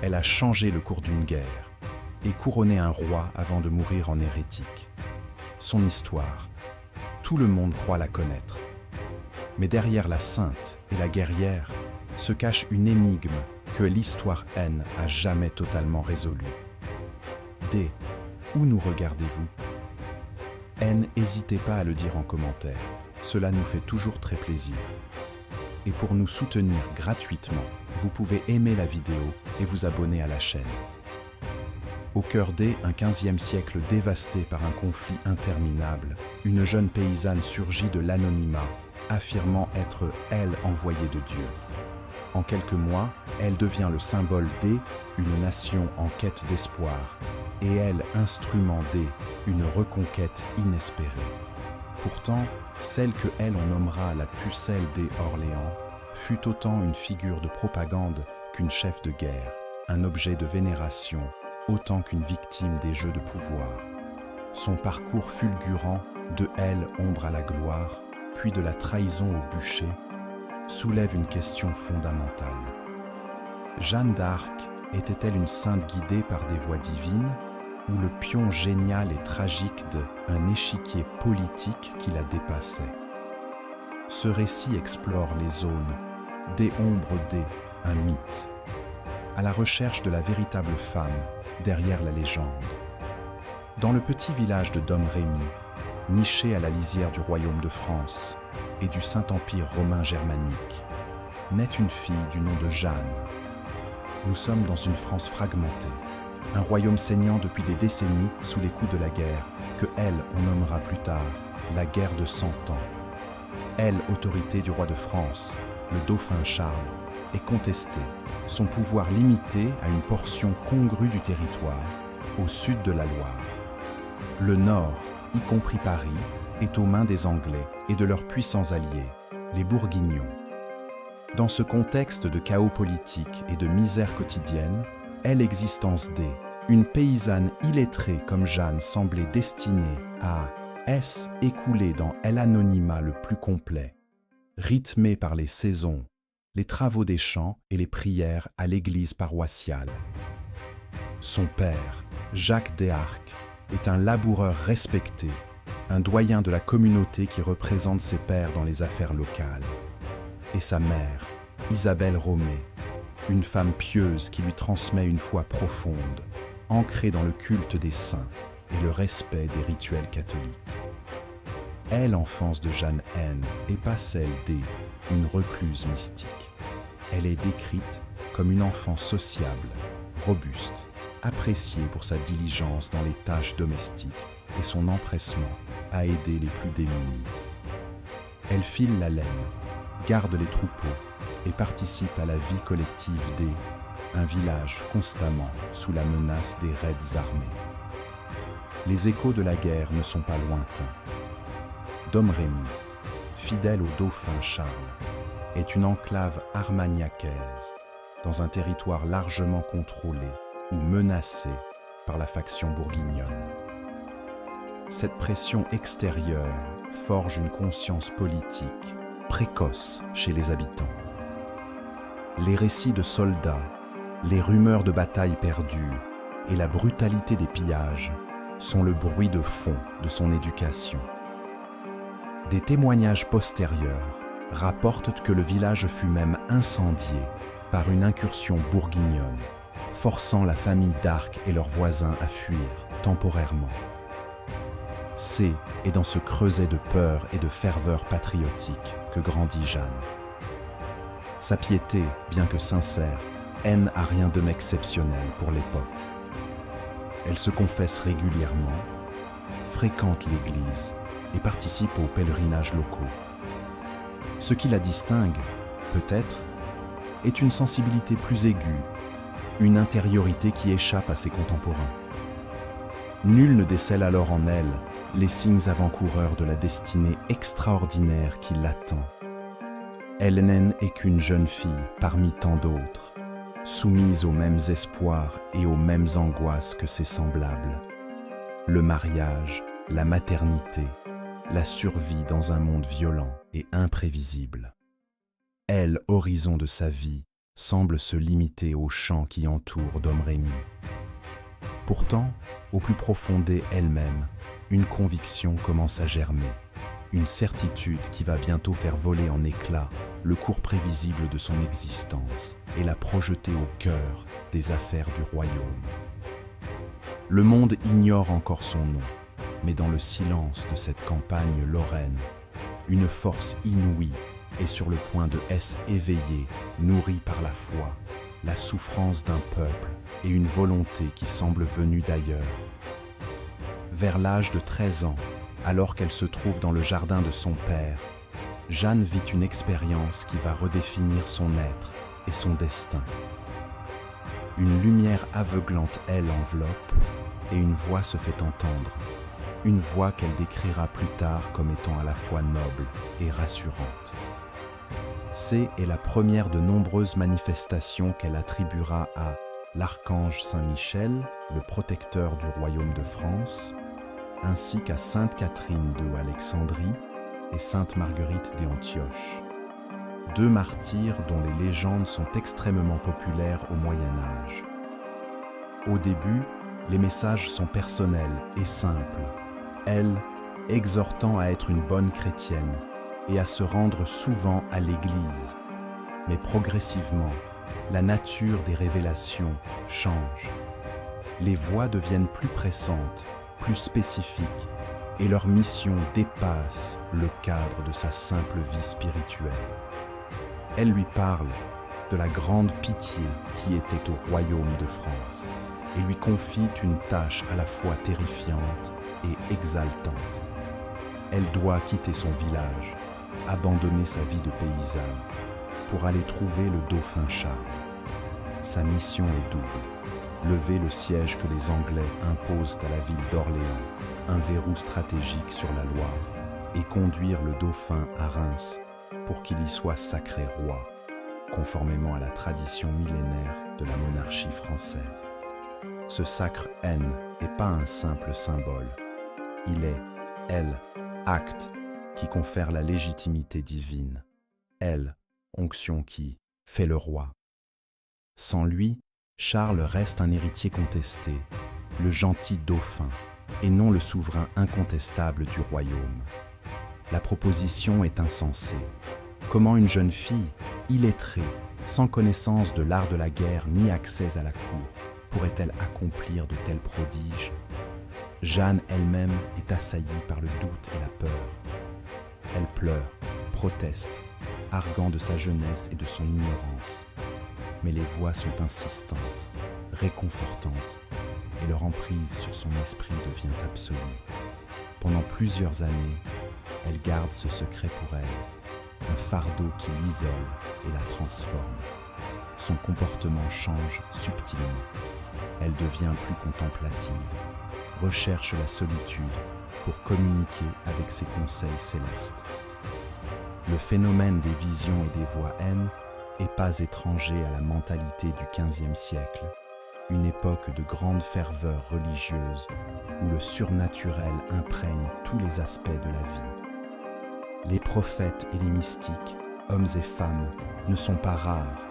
elle a changé le cours d'une guerre et couronné un roi avant de mourir en hérétique. Son histoire, tout le monde croit la connaître. Mais derrière la sainte et la guerrière se cache une énigme que l'histoire N a jamais totalement résolue. D. Où nous regardez-vous? N, n'hésitez pas à le dire en commentaire, cela nous fait toujours très plaisir. Et pour nous soutenir gratuitement, vous pouvez aimer la vidéo et vous abonner à la chaîne. Au cœur d'E, un 15e siècle dévasté par un conflit interminable, une jeune paysanne surgit de l'anonymat, affirmant être elle envoyée de Dieu. En quelques mois, elle devient le symbole d'E, une nation en quête d'espoir, et elle instrument d'E, une reconquête inespérée. Pourtant, celle que elle on nommera la pucelle des Orléans fut autant une figure de propagande qu'une chef de guerre, un objet de vénération, autant qu'une victime des jeux de pouvoir. Son parcours fulgurant, de elle ombre à la gloire, puis de la trahison au bûcher, soulève une question fondamentale. Jeanne d'Arc était-elle une sainte guidée par des voies divines, ou le pion génial et tragique d'un échiquier politique qui la dépassait? Ce récit explore les zones, des ombres un mythe, à la recherche de la véritable femme derrière la légende. Dans le petit village de Domrémy, niché à la lisière du royaume de France et du Saint-Empire romain germanique, naît une fille du nom de Jeanne. Nous sommes dans une France fragmentée, un royaume saignant depuis des décennies sous les coups de la guerre, que elle, on nommera plus tard la guerre de 100 ans. Elle, autorité du roi de France, le dauphin Charles, est contestée, son pouvoir limité à une portion congrue du territoire, au sud de la Loire. Le nord, y compris Paris, est aux mains des Anglais et de leurs puissants alliés, les Bourguignons. Dans ce contexte de chaos politique et de misère quotidienne, est l'existence une paysanne illettrée comme Jeanne semblait destinée à écouler dans l'anonymat le plus complet, rythmée par les saisons, les travaux des champs et les prières à l'église paroissiale. Son père, Jacques d'Arc, est un laboureur respecté, un doyen de la communauté qui représente ses pairs dans les affaires locales. Et sa mère, Isabelle Romée, une femme pieuse qui lui transmet une foi profonde, ancrée dans le culte des saints et le respect des rituels catholiques. L'enfance de Jeanne N n'est pas celle une recluse mystique. Elle est décrite comme une enfant sociable, robuste, appréciée pour sa diligence dans les tâches domestiques et son empressement à aider les plus démunis. Elle file la laine, garde les troupeaux et participe à la vie collective un village constamment sous la menace des raids armés. Les échos de la guerre ne sont pas lointains. Domrémy, fidèle au dauphin Charles, est une enclave armagnacaise dans un territoire largement contrôlé ou menacé par la faction bourguignonne. Cette pression extérieure forge une conscience politique précoce chez les habitants. Les récits de soldats, les rumeurs de batailles perdues et la brutalité des pillages sont le bruit de fond de son éducation. Des témoignages postérieurs rapportent que le village fut même incendié par une incursion bourguignonne, forçant la famille d'Arc et leurs voisins à fuir temporairement. Et dans ce creuset de peur et de ferveur patriotique que grandit Jeanne. Sa piété, bien que sincère, n'a rien d'exceptionnel pour l'époque. Elle se confesse régulièrement, fréquente l'église et participe aux pèlerinages locaux. Ce qui la distingue, peut-être, est une sensibilité plus aiguë, une intériorité qui échappe à ses contemporains. Nul ne décèle alors en elle les signes avant-coureurs de la destinée extraordinaire qui l'attend. Elle n'est qu'une jeune fille parmi tant d'autres, soumise aux mêmes espoirs et aux mêmes angoisses que ses semblables. Le mariage, la maternité, la survie dans un monde violent et imprévisible. Elle, horizon de sa vie, semble se limiter aux champs qui entourent Domrémy. Pourtant, au plus profond d'elle-même, une conviction commence à germer, une certitude qui va bientôt faire voler en éclats le cours prévisible de son existence et la projeter au cœur des affaires du royaume. Le monde ignore encore son nom, mais dans le silence de cette campagne lorraine, une force inouïe est sur le point de s'éveiller, nourrie par la foi, la souffrance d'un peuple et une volonté qui semble venue d'ailleurs. Vers l'âge de 13 ans, alors qu'elle se trouve dans le jardin de son père, Jeanne vit une expérience qui va redéfinir son être et son destin. Une lumière aveuglante, elle, l'enveloppe, et une voix se fait entendre. Une voix qu'elle décrira plus tard comme étant à la fois noble et rassurante. C'est la première de nombreuses manifestations qu'elle attribuera à l'archange Saint-Michel, le protecteur du royaume de France, ainsi qu'à Sainte Catherine de Alexandrie et Sainte Marguerite d'Antioche, deux martyrs dont les légendes sont extrêmement populaires au Moyen Âge. Au début, les messages sont personnels et simples, elle exhortant à être une bonne chrétienne et à se rendre souvent à l'Église. Mais progressivement, la nature des révélations change. Les voix deviennent plus pressantes, plus spécifiques, et leur mission dépasse le cadre de sa simple vie spirituelle. Elle lui parle de la grande pitié qui était au royaume de France et lui confie une tâche à la fois terrifiante et exaltante. Elle doit quitter son village, abandonner sa vie de paysanne pour aller trouver le dauphin Charles. Sa mission est double: lever le siège que les Anglais imposent à la ville d'Orléans, un verrou stratégique sur la Loire, et conduire le dauphin à Reims pour qu'il y soit sacré roi, conformément à la tradition millénaire de la monarchie française. Ce sacre N n'est pas un simple symbole. Il est, elle, acte qui confère la légitimité divine. Elle, onction qui fait le roi. Sans lui, Charles reste un héritier contesté, le gentil dauphin, et non le souverain incontestable du royaume. La proposition est insensée. Comment une jeune fille, illettrée, sans connaissance de l'art de la guerre ni accès à la cour, pourrait-elle accomplir de tels prodiges? Jeanne elle-même est assaillie par le doute et la peur. Elle pleure, proteste, arguant de sa jeunesse et de son ignorance. Mais les voix sont insistantes, réconfortantes, et leur emprise sur son esprit devient absolue. Pendant plusieurs années, elle garde ce secret pour elle, un fardeau qui l'isole et la transforme. Son comportement change subtilement. Elle devient plus contemplative, recherche la solitude pour communiquer avec ses conseils célestes. Le phénomène des visions et des voix N n'est pas étranger à la mentalité du XVe siècle, une époque de grande ferveur religieuse où le surnaturel imprègne tous les aspects de la vie. Les prophètes et les mystiques, hommes et femmes, ne sont pas rares,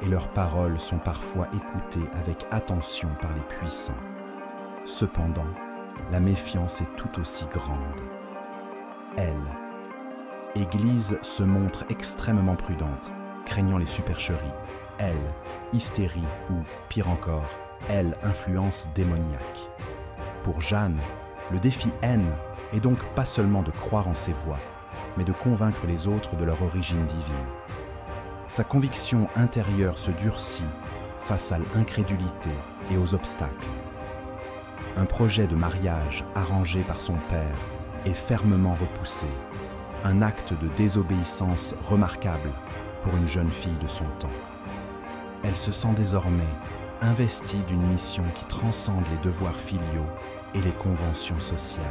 et leurs paroles sont parfois écoutées avec attention par les puissants. Cependant, la méfiance est tout aussi grande. Elle, Église, se montre extrêmement prudente, craignant les supercheries. Elle, hystérie ou, pire encore, elle, influence démoniaque. Pour Jeanne, le défi N est donc pas seulement de croire en ses voix, mais de convaincre les autres de leur origine divine. Sa conviction intérieure se durcit face à l'incrédulité et aux obstacles. Un projet de mariage arrangé par son père est fermement repoussé, un acte de désobéissance remarquable pour une jeune fille de son temps. Elle se sent désormais investie d'une mission qui transcende les devoirs filiaux et les conventions sociales.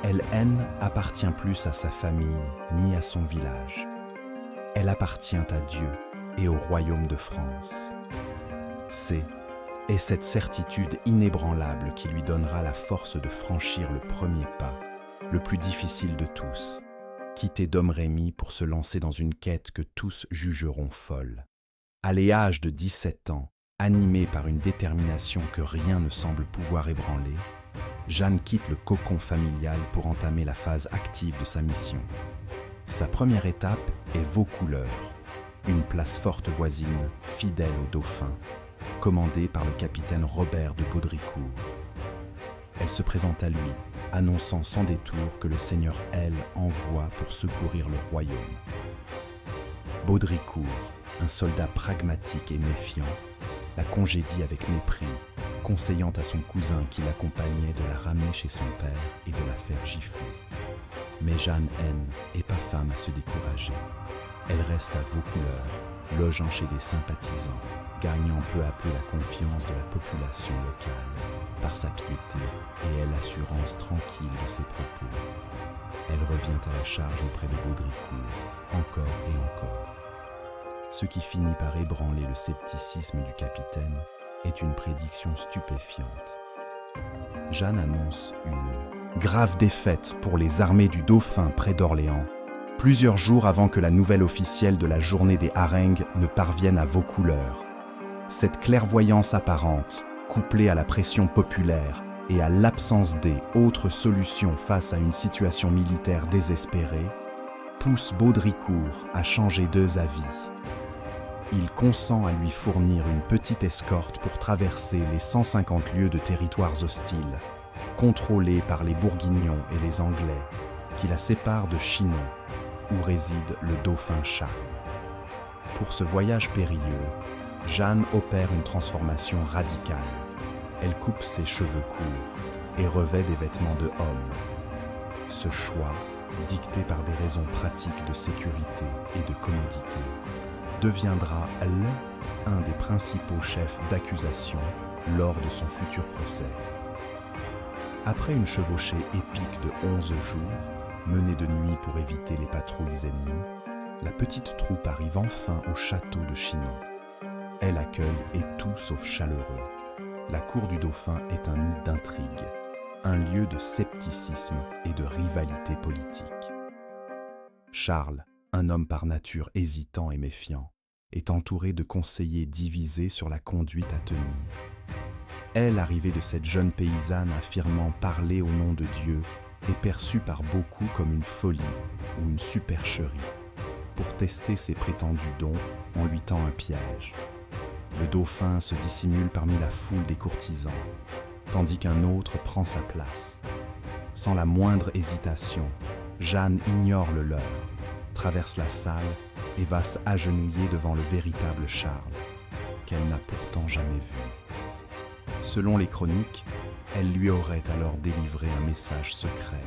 Elle appartient plus à sa famille ni à son village. Elle appartient à Dieu et au royaume de France. C'est cette certitude inébranlable qui lui donnera la force de franchir le premier pas, le plus difficile de tous, quitter Domrémy pour se lancer dans une quête que tous jugeront folle. À l'âge de 17 ans, animée par une détermination que rien ne semble pouvoir ébranler, Jeanne quitte le cocon familial pour entamer la phase active de sa mission. Sa première étape est Vaucouleurs, une place forte voisine, fidèle au dauphin, commandée par le capitaine Robert de Baudricourt. Elle se présente à lui, annonçant sans détour que le seigneur L envoie pour secourir le royaume. Baudricourt, un soldat pragmatique et méfiant, la congédie avec mépris, conseillant à son cousin qui l'accompagnait de la ramener chez son père et de la faire gifler. Mais Jeanne N n'est pas femme à se décourager. Elle reste à Vaucouleurs, logeant chez des sympathisants, gagnant peu à peu la confiance de la population locale par sa piété et l'assurance tranquille de ses propos. Elle revient à la charge auprès de Baudricourt, encore et encore. Ce qui finit par ébranler le scepticisme du capitaine est une prédiction stupéfiante. Jeanne annonce une grave défaite pour les armées du Dauphin près d'Orléans, plusieurs jours avant que la nouvelle officielle de la journée des harengs ne parvienne à Vaucouleurs. Cette clairvoyance apparente, couplée à la pression populaire et à l'absence des autres solutions face à une situation militaire désespérée, pousse Baudricourt à changer d'avis. Il consent à lui fournir une petite escorte pour traverser les 150 lieues de territoires hostiles, contrôlés par les Bourguignons et les Anglais, qui la séparent de Chinon, où réside le dauphin Charles. Pour ce voyage périlleux, Jeanne opère une transformation radicale. Elle coupe ses cheveux courts et revêt des vêtements de homme. Ce choix, dicté par des raisons pratiques de sécurité et de commodité, deviendra un des principaux chefs d'accusation lors de son futur procès. Après une chevauchée épique de 11 jours, menée de nuit pour éviter les patrouilles ennemies, la petite troupe arrive enfin au château de Chinon. Elle accueille est tout sauf chaleureux. La cour du dauphin est un nid d'intrigue, un lieu de scepticisme et de rivalité politique. Charles, un homme par nature hésitant et méfiant, est entouré de conseillers divisés sur la conduite à tenir. Elle, arrivée de cette jeune paysanne affirmant parler au nom de Dieu, est perçue par beaucoup comme une folie ou une supercherie. Pour tester ses prétendus dons, on lui tend un piège. Le dauphin se dissimule parmi la foule des courtisans, tandis qu'un autre prend sa place. Sans la moindre hésitation, Jeanne ignore le leur, traverse la salle et va s'agenouiller devant le véritable Charles, qu'elle n'a pourtant jamais vu. Selon les chroniques, elle lui aurait alors délivré un message secret,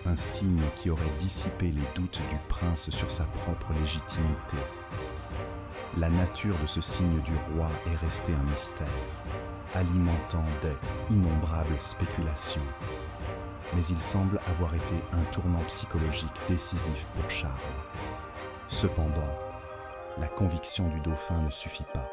un signe qui aurait dissipé les doutes du prince sur sa propre légitimité. La nature de ce signe du roi est restée un mystère, alimentant des innombrables spéculations. Mais il semble avoir été un tournant psychologique décisif pour Charles. Cependant, la conviction du dauphin ne suffit pas.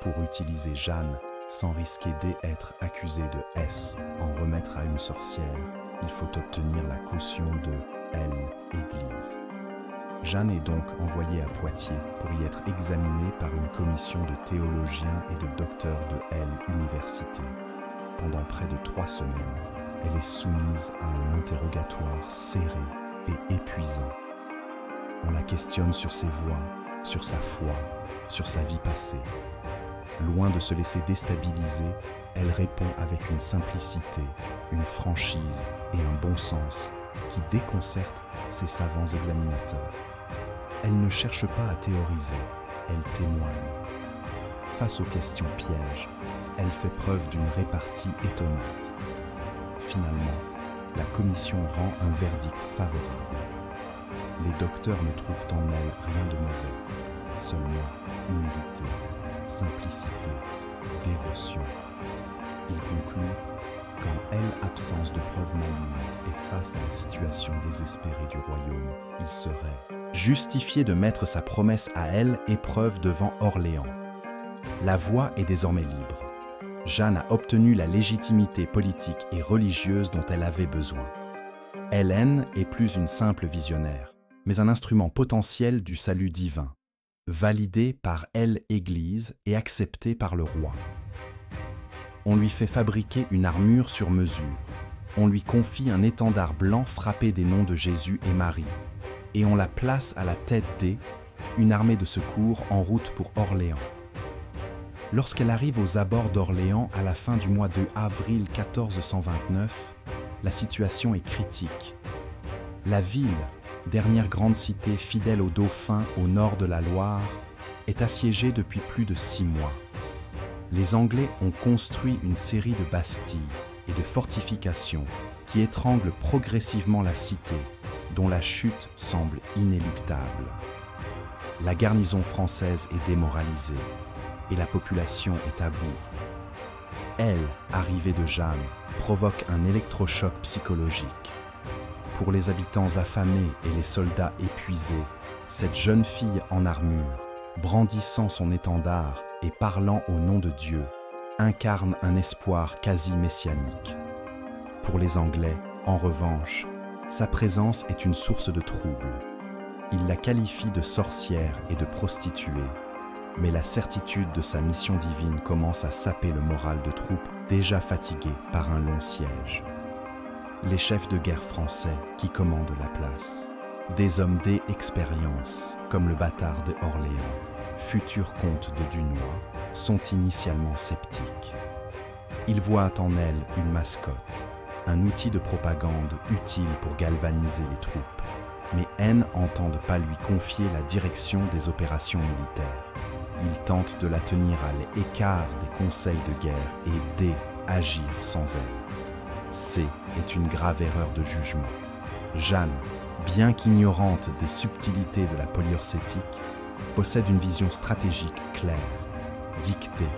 Pour utiliser Jeanne sans risquer d'être accusé de S, en remettre à une sorcière, il faut obtenir la caution de l'Église. Jeanne est donc envoyée à Poitiers pour y être examinée par une commission de théologiens et de docteurs de l'université. Pendant près de 3 semaines, elle est soumise à un interrogatoire serré et épuisant. On la questionne sur ses voies, sur sa foi, sur sa vie passée. Loin de se laisser déstabiliser, elle répond avec une simplicité, une franchise et un bon sens qui déconcertent ses savants examinateurs. Elle ne cherche pas à théoriser, elle témoigne. Face aux questions pièges, elle fait preuve d'une répartie étonnante. Finalement, la commission rend un verdict favorable. Les docteurs ne trouvent en elle rien de mauvais, seulement humilité, simplicité, dévotion. Ils concluent qu'en elle absence de preuves malignes et face à la situation désespérée du royaume, il serait justifié de mettre sa promesse à elle épreuve devant Orléans. La voie est désormais libre. Jeanne a obtenu la légitimité politique et religieuse dont elle avait besoin. Hélène est plus une simple visionnaire, mais un instrument potentiel du salut divin. validée par l'Église et acceptée par le roi. On lui fait fabriquer une armure sur mesure. On lui confie un étendard blanc frappé des noms de Jésus et Marie, et on la place à la tête une armée de secours en route pour Orléans. Lorsqu'elle arrive aux abords d'Orléans à la fin du mois de avril 1429, la situation est critique. La ville, dernière grande cité fidèle au dauphin au nord de la Loire, est assiégée depuis plus de 6 mois. Les Anglais ont construit une série de bastilles et de fortifications qui étranglent progressivement la cité, dont la chute semble inéluctable. La garnison française est démoralisée et la population est à bout. Elle, arrivée de Jeanne, provoque un électrochoc psychologique. Pour les habitants affamés et les soldats épuisés, cette jeune fille en armure, brandissant son étendard et parlant au nom de Dieu, incarne un espoir quasi messianique. Pour les Anglais, en revanche, sa présence est une source de trouble. Ils la qualifient de sorcière et de prostituée, mais la certitude de sa mission divine commence à saper le moral de troupes déjà fatiguées par un long siège. Les chefs de guerre français qui commandent la place, des hommes d'expérience comme le bâtard de Orléans, futur comte de Dunois, sont initialement sceptiques. Ils voient en elle une mascotte, un outil de propagande utile pour galvaniser les troupes, mais haine entend de pas lui confier la direction des opérations militaires. Il tente de la tenir à l'écart des conseils de guerre et d'agir sans elle. C est une grave erreur de jugement. Jeanne, bien qu'ignorante des subtilités de la poliorcétique, possède une vision stratégique claire, dictée,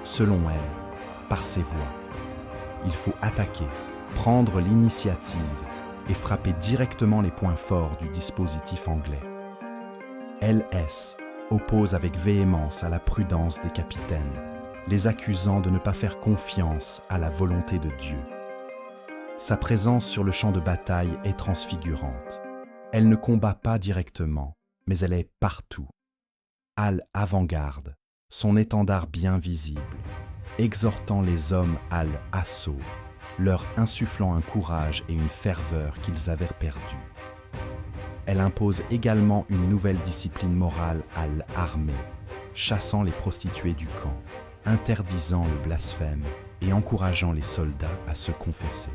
selon elle, par ses voies. Il faut attaquer, prendre l'initiative et frapper directement les points forts du dispositif anglais. LS oppose avec véhémence à la prudence des capitaines, les accusant de ne pas faire confiance à la volonté de Dieu. Sa présence sur le champ de bataille est transfigurante. Elle ne combat pas directement, mais elle est partout. Avant-garde, son étendard bien visible, exhortant les hommes à l'assaut, leur insufflant un courage et une ferveur qu'ils avaient perdus. Elle impose également une nouvelle discipline morale à l'armée, chassant les prostituées du camp, interdisant le blasphème et encourageant les soldats à se confesser.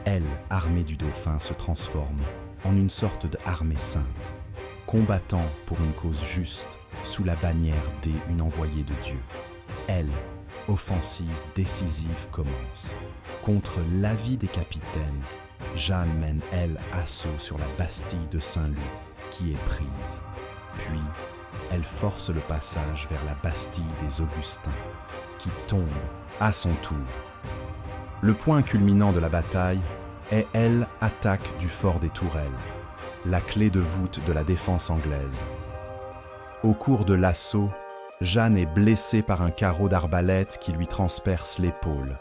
Elle, armée du dauphin, se transforme en une sorte d'armée sainte, combattant pour une cause juste sous la bannière d'une envoyée de Dieu. Elle, offensive décisive, commence. Contre l'avis des capitaines, Jeanne mène, elle, assaut sur la Bastille de Saint-Loup, qui est prise. Puis, elle force le passage vers la Bastille des Augustins, qui tombe à son tour. Le point culminant de la bataille est, elle, attaque du fort des Tourelles, la clé de voûte de la défense anglaise. Au cours de l'assaut, Jeanne est blessée par un carreau d'arbalète qui lui transperce l'épaule.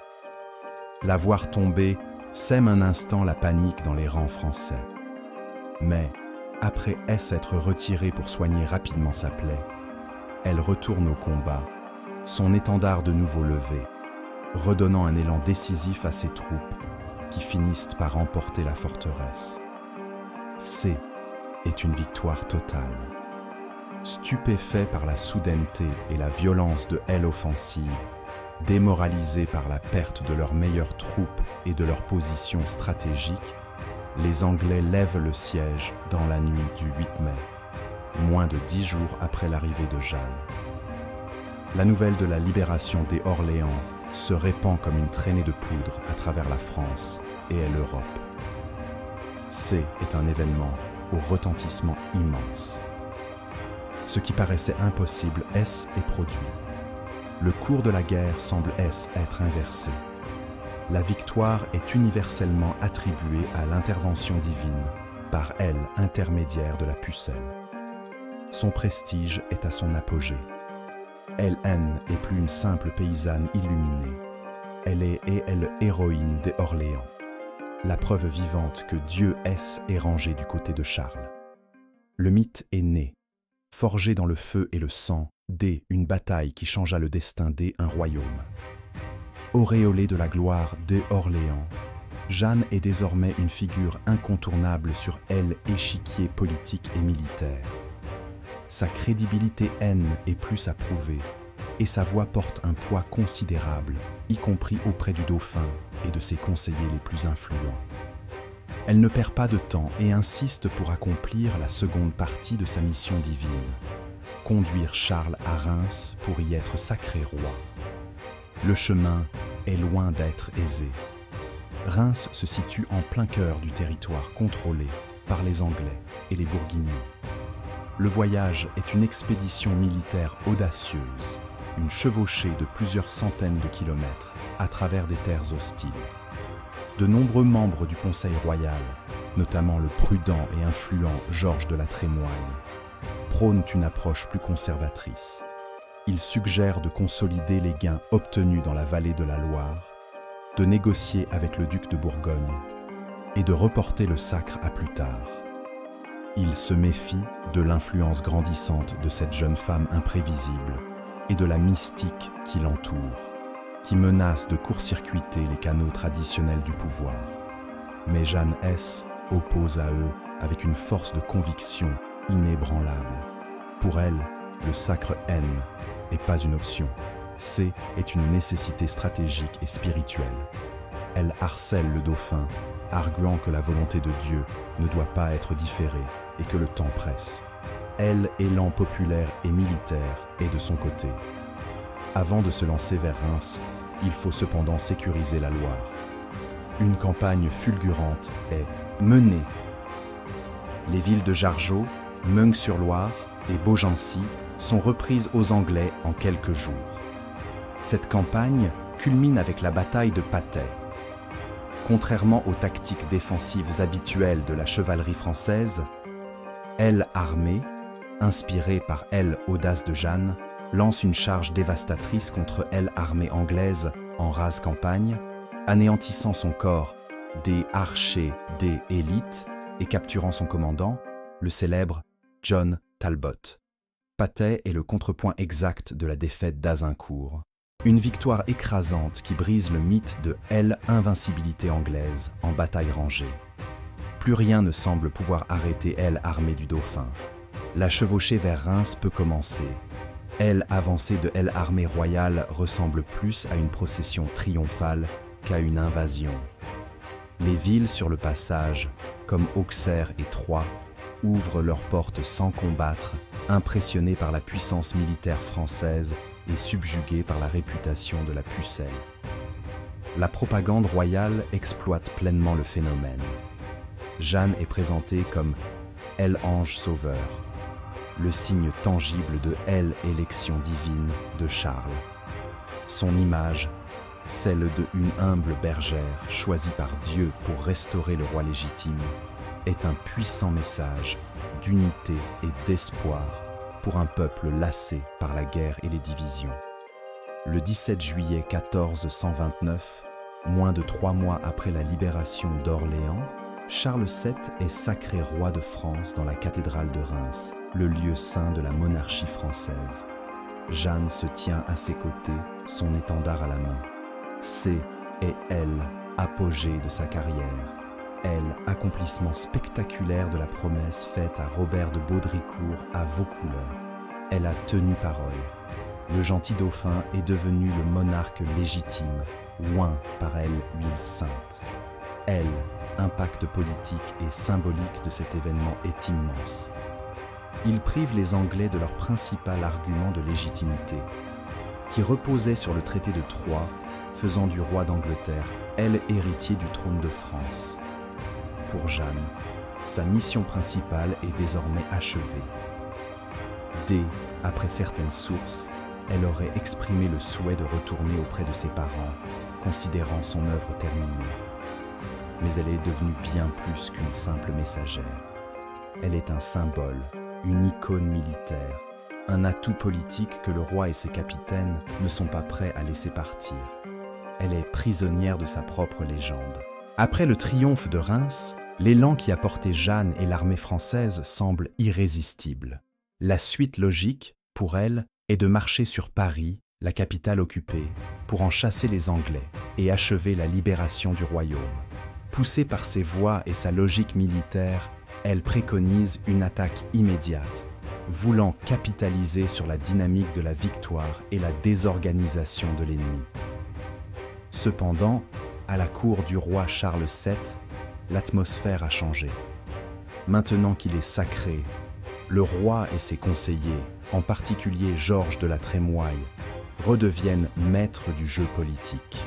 La voir tomber sème un instant la panique dans les rangs français. Mais, après s'être retirée pour soigner rapidement sa plaie, elle retourne au combat, son étendard de nouveau levé, redonnant un élan décisif à ses troupes qui finissent par remporter la forteresse. C est une victoire totale. Stupéfaits par la soudaineté et la violence de l'offensive, démoralisés par la perte de leurs meilleures troupes et de leur position stratégique, les Anglais lèvent le siège dans la nuit du 8 mai, moins de 10 jours après l'arrivée de Jeanne. La nouvelle de la libération des Orléans se répand comme une traînée de poudre à travers la France et l'Europe. C est un événement au retentissement immense. Ce qui paraissait impossible est produit. Le cours de la guerre semble être inversé. La victoire est universellement attribuée à l'intervention divine, par elle intermédiaire de la pucelle. Son prestige est à son apogée. Elle est plus une simple paysanne illuminée. Elle est l'héroïne des Orléans, la preuve vivante que Dieu est rangé du côté de Charles. Le mythe est né. Forgée dans le feu et le sang, dès une bataille qui changea le destin d'un royaume. Auréolée de la gloire d'Orléans, Jeanne est désormais une figure incontournable sur l'échiquier politique et militaire. Sa crédibilité est plus à prouver, et sa voix porte un poids considérable, y compris auprès du dauphin et de ses conseillers les plus influents. Elle ne perd pas de temps et insiste pour accomplir la seconde partie de sa mission divine, conduire Charles à Reims pour y être sacré roi. Le chemin est loin d'être aisé. Reims se situe en plein cœur du territoire contrôlé par les Anglais et les Bourguignons. Le voyage est une expédition militaire audacieuse, une chevauchée de plusieurs centaines de kilomètres à travers des terres hostiles. De nombreux membres du Conseil royal, notamment le prudent et influent Georges de la Trémoille, prônent une approche plus conservatrice. Ils suggèrent de consolider les gains obtenus dans la vallée de la Loire, de négocier avec le duc de Bourgogne et de reporter le sacre à plus tard. Ils se méfient de l'influence grandissante de cette jeune femme imprévisible et de la mystique qui l'entoure, qui menace de court-circuiter les canaux traditionnels du pouvoir. Mais Jeanne S oppose à eux avec une force de conviction inébranlable. Pour elle, le sacre N n'est pas une option. C est une nécessité stratégique et spirituelle. Elle harcèle le dauphin, arguant que la volonté de Dieu ne doit pas être différée et que le temps presse. Elle, élan populaire et militaire, est de son côté. Avant de se lancer vers Reims, il faut cependant sécuriser la Loire. Une campagne fulgurante est menée. Les villes de Jargeau, Meung-sur-Loire et Beaugency sont reprises aux Anglais en quelques jours. Cette campagne culmine avec la bataille de Patay. Contrairement aux tactiques défensives habituelles de la chevalerie française, l'aile armée, inspirée par l'aile audace de Jeanne, lance une charge dévastatrice contre l'aile armée anglaise en rase campagne, anéantissant son corps des archers des élites et capturant son commandant, le célèbre John Talbot. Patay est le contrepoint exact de la défaite d'Azincourt. Une victoire écrasante qui brise le mythe de l'invincibilité anglaise en bataille rangée. Plus rien ne semble pouvoir arrêter l'armée du dauphin. La chevauchée vers Reims peut commencer. L'avancée de l'armée royale ressemble plus à une procession triomphale qu'à une invasion. Les villes sur le passage, comme Auxerre et Troyes, ouvrent leurs portes sans combattre, impressionnées par la puissance militaire française et subjuguées par la réputation de la pucelle. La propagande royale exploite pleinement le phénomène. Jeanne est présentée comme l'ange sauveur, le signe tangible de l'élection divine de Charles. Son image, celle d'une humble bergère choisie par Dieu pour restaurer le roi légitime, est un puissant message d'unité et d'espoir pour un peuple lassé par la guerre et les divisions. Le 17 juillet 1429, moins de 3 mois après la libération d'Orléans, Charles VII est sacré roi de France dans la cathédrale de Reims, le lieu saint de la monarchie française. Jeanne se tient à ses côtés, son étendard à la main. C'est et elle, apogée de sa carrière. Elle, accomplissement spectaculaire de la promesse faite à Robert de Baudricourt à Vaucouleurs. Elle a tenu parole. Le gentil dauphin est devenu le monarque légitime, oint par elle l'huile sainte. Elle, impact politique et symbolique de cet événement est immense. Il prive les Anglais de leur principal argument de légitimité, qui reposait sur le traité de Troyes, faisant du roi d'Angleterre, héritier du trône de France. Pour Jeanne, sa mission principale est désormais achevée. Après certaines sources, elle aurait exprimé le souhait de retourner auprès de ses parents, considérant son œuvre terminée. Mais elle est devenue bien plus qu'une simple messagère. Elle est un symbole, une icône militaire, un atout politique que le roi et ses capitaines ne sont pas prêts à laisser partir. Elle est prisonnière de sa propre légende. Après le triomphe de Reims, l'élan qui a porté Jeanne et l'armée française semble irrésistible. La suite logique, pour elle, est de marcher sur Paris, la capitale occupée, pour en chasser les Anglais et achever la libération du royaume. Poussée par ses voix et sa logique militaire, elle préconise une attaque immédiate, voulant capitaliser sur la dynamique de la victoire et la désorganisation de l'ennemi. Cependant, à la cour du roi Charles VII, l'atmosphère a changé. Maintenant qu'il est sacré, le roi et ses conseillers, en particulier Georges de la Trémoille, redeviennent maîtres du jeu politique.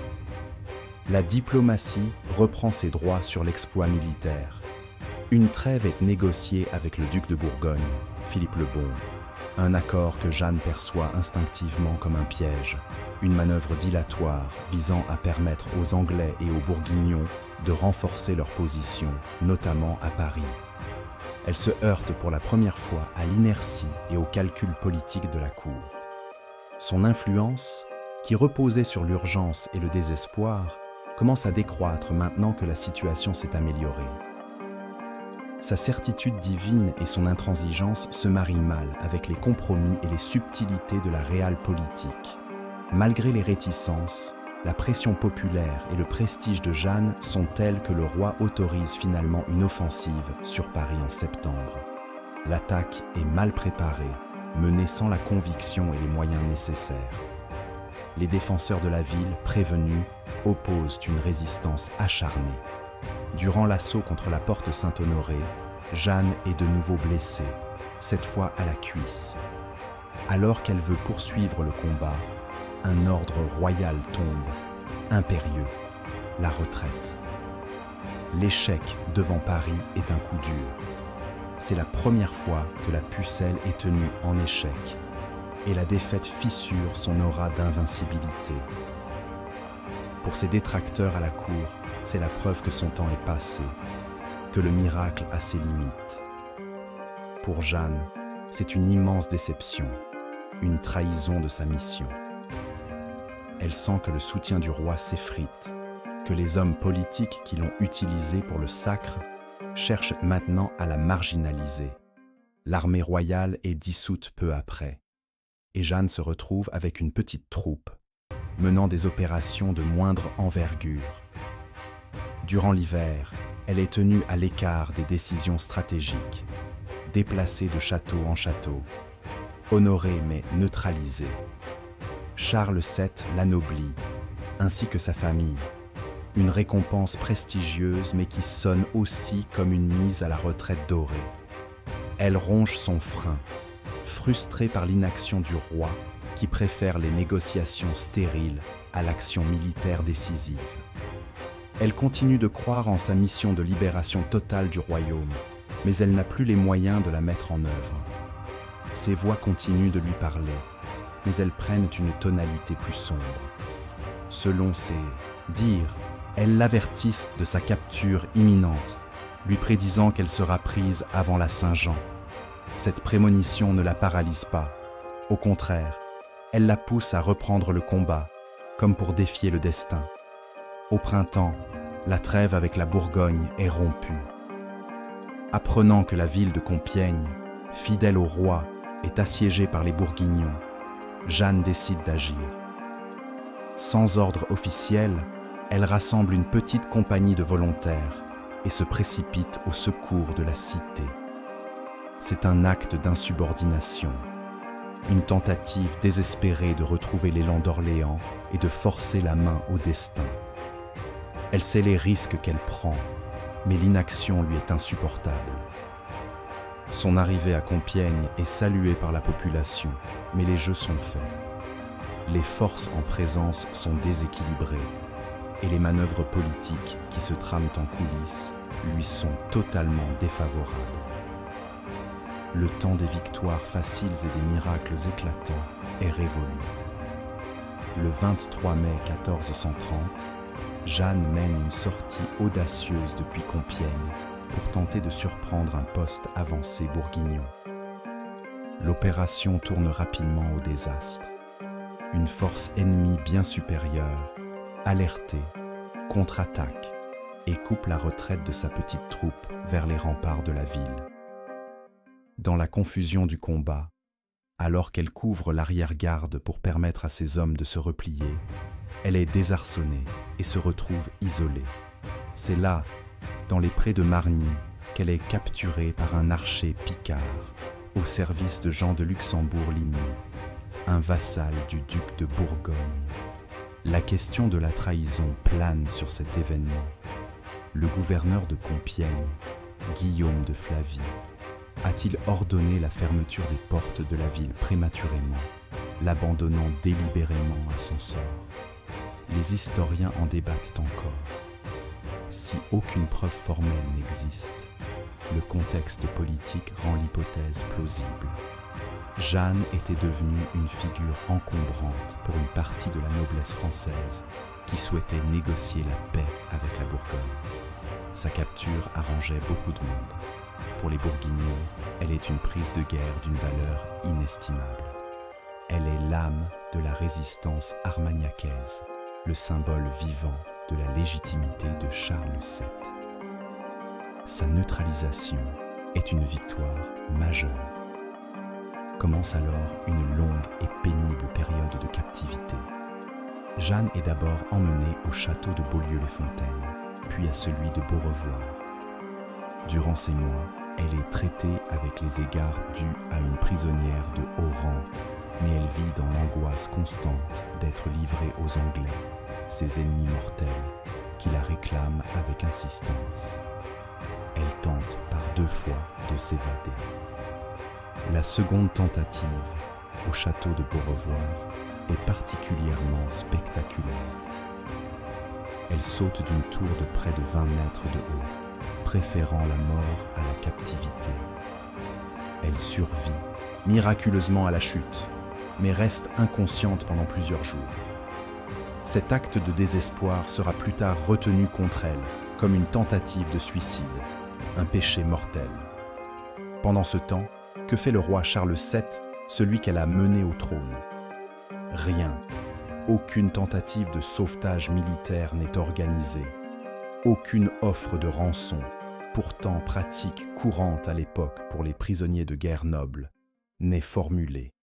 La diplomatie reprend ses droits sur l'exploit militaire. Une trêve est négociée avec le duc de Bourgogne, Philippe le Bon, un accord que Jeanne perçoit instinctivement comme un piège, une manœuvre dilatoire visant à permettre aux Anglais et aux Bourguignons de renforcer leur position, notamment à Paris. Elle se heurte pour la première fois à l'inertie et au calcul politique de la cour. Son influence, qui reposait sur l'urgence et le désespoir, commence à décroître maintenant que la situation s'est améliorée. Sa certitude divine et son intransigeance se marient mal avec les compromis et les subtilités de la réale politique. Malgré les réticences, la pression populaire et le prestige de Jeanne sont tels que le roi autorise finalement une offensive sur Paris en septembre. L'attaque est mal préparée, menée sans la conviction et les moyens nécessaires. Les défenseurs de la ville, prévenus, opposent une résistance acharnée. Durant l'assaut contre la porte Saint-Honoré, Jeanne est de nouveau blessée, cette fois à la cuisse. Alors qu'elle veut poursuivre le combat, un ordre royal tombe, impérieux, la retraite. L'échec devant Paris est un coup dur. C'est la première fois que la pucelle est tenue en échec, et la défaite fissure son aura d'invincibilité. Pour ses détracteurs à la cour, c'est la preuve que son temps est passé, que le miracle a ses limites. Pour Jeanne, c'est une immense déception, une trahison de sa mission. Elle sent que le soutien du roi s'effrite, que les hommes politiques qui l'ont utilisé pour le sacre cherchent maintenant à la marginaliser. L'armée royale est dissoute peu après, et Jeanne se retrouve avec une petite troupe, menant des opérations de moindre envergure. Durant l'hiver, elle est tenue à l'écart des décisions stratégiques, déplacée de château en château, honorée mais neutralisée. Charles VII l'anoblit, ainsi que sa famille, une récompense prestigieuse mais qui sonne aussi comme une mise à la retraite dorée. Elle ronge son frein, frustrée par l'inaction du roi qui préfère les négociations stériles à l'action militaire décisive. Elle continue de croire en sa mission de libération totale du royaume, mais elle n'a plus les moyens de la mettre en œuvre. Ses voix continuent de lui parler, mais elles prennent une tonalité plus sombre. Selon ses dires, elles l'avertissent de sa capture imminente, lui prédisant qu'elle sera prise avant la Saint-Jean. Cette prémonition ne la paralyse pas. Au contraire, elle la pousse à reprendre le combat, comme pour défier le destin. Au printemps, la trêve avec la Bourgogne est rompue. Apprenant que la ville de Compiègne, fidèle au roi, est assiégée par les Bourguignons, Jeanne décide d'agir. Sans ordre officiel, elle rassemble une petite compagnie de volontaires et se précipite au secours de la cité. C'est un acte d'insubordination, une tentative désespérée de retrouver l'élan d'Orléans et de forcer la main au destin. Elle sait les risques qu'elle prend, mais l'inaction lui est insupportable. Son arrivée à Compiègne est saluée par la population, mais les jeux sont faits. Les forces en présence sont déséquilibrées, et les manœuvres politiques qui se trament en coulisses lui sont totalement défavorables. Le temps des victoires faciles et des miracles éclatants est révolu. Le 23 mai 1430, Jeanne mène une sortie audacieuse depuis Compiègne pour tenter de surprendre un poste avancé bourguignon. L'opération tourne rapidement au désastre. Une force ennemie bien supérieure, alertée, contre-attaque et coupe la retraite de sa petite troupe vers les remparts de la ville. Dans la confusion du combat, alors qu'elle couvre l'arrière-garde pour permettre à ses hommes de se replier, elle est désarçonnée et se retrouve isolée. C'est là, dans les prés de Margny, qu'elle est capturée par un archer picard au service de Jean de Luxembourg-Ligny, un vassal du duc de Bourgogne. La question de la trahison plane sur cet événement. Le gouverneur de Compiègne, Guillaume de Flavie, a-t-il ordonné la fermeture des portes de la ville prématurément, l'abandonnant délibérément à son sort? Les historiens en débattent encore. Si aucune preuve formelle n'existe, le contexte politique rend l'hypothèse plausible. Jeanne était devenue une figure encombrante pour une partie de la noblesse française qui souhaitait négocier la paix avec la Bourgogne. Sa capture arrangeait beaucoup de monde. Pour les Bourguignons, elle est une prise de guerre d'une valeur inestimable. Elle est l'âme de la résistance armagnacaise, le symbole vivant de la légitimité de Charles VII. Sa neutralisation est une victoire majeure. Commence alors une longue et pénible période de captivité. Jeanne est d'abord emmenée au château de Beaulieu-les-Fontaines, puis à celui de Beaurevoir. Durant ces mois, elle est traitée avec les égards dus à une prisonnière de haut rang, mais elle vit dans l'angoisse constante d'être livrée aux Anglais, ses ennemis mortels, qui la réclament avec insistance. Elle tente par 2 fois de s'évader. La seconde tentative, au château de Beaurevoir, est particulièrement spectaculaire. Elle saute d'une tour de près de 20 mètres de haut, préférant la mort à la captivité. Elle survit miraculeusement à la chute, mais reste inconsciente pendant plusieurs jours. Cet acte de désespoir sera plus tard retenu contre elle comme une tentative de suicide, un péché mortel. Pendant ce temps, que fait le roi Charles VII, celui qu'elle a mené au trône? Rien. Aucune tentative de sauvetage militaire n'est organisée. Aucune offre de rançon, pourtant pratique courante à l'époque pour les prisonniers de guerre nobles, n'est formulée.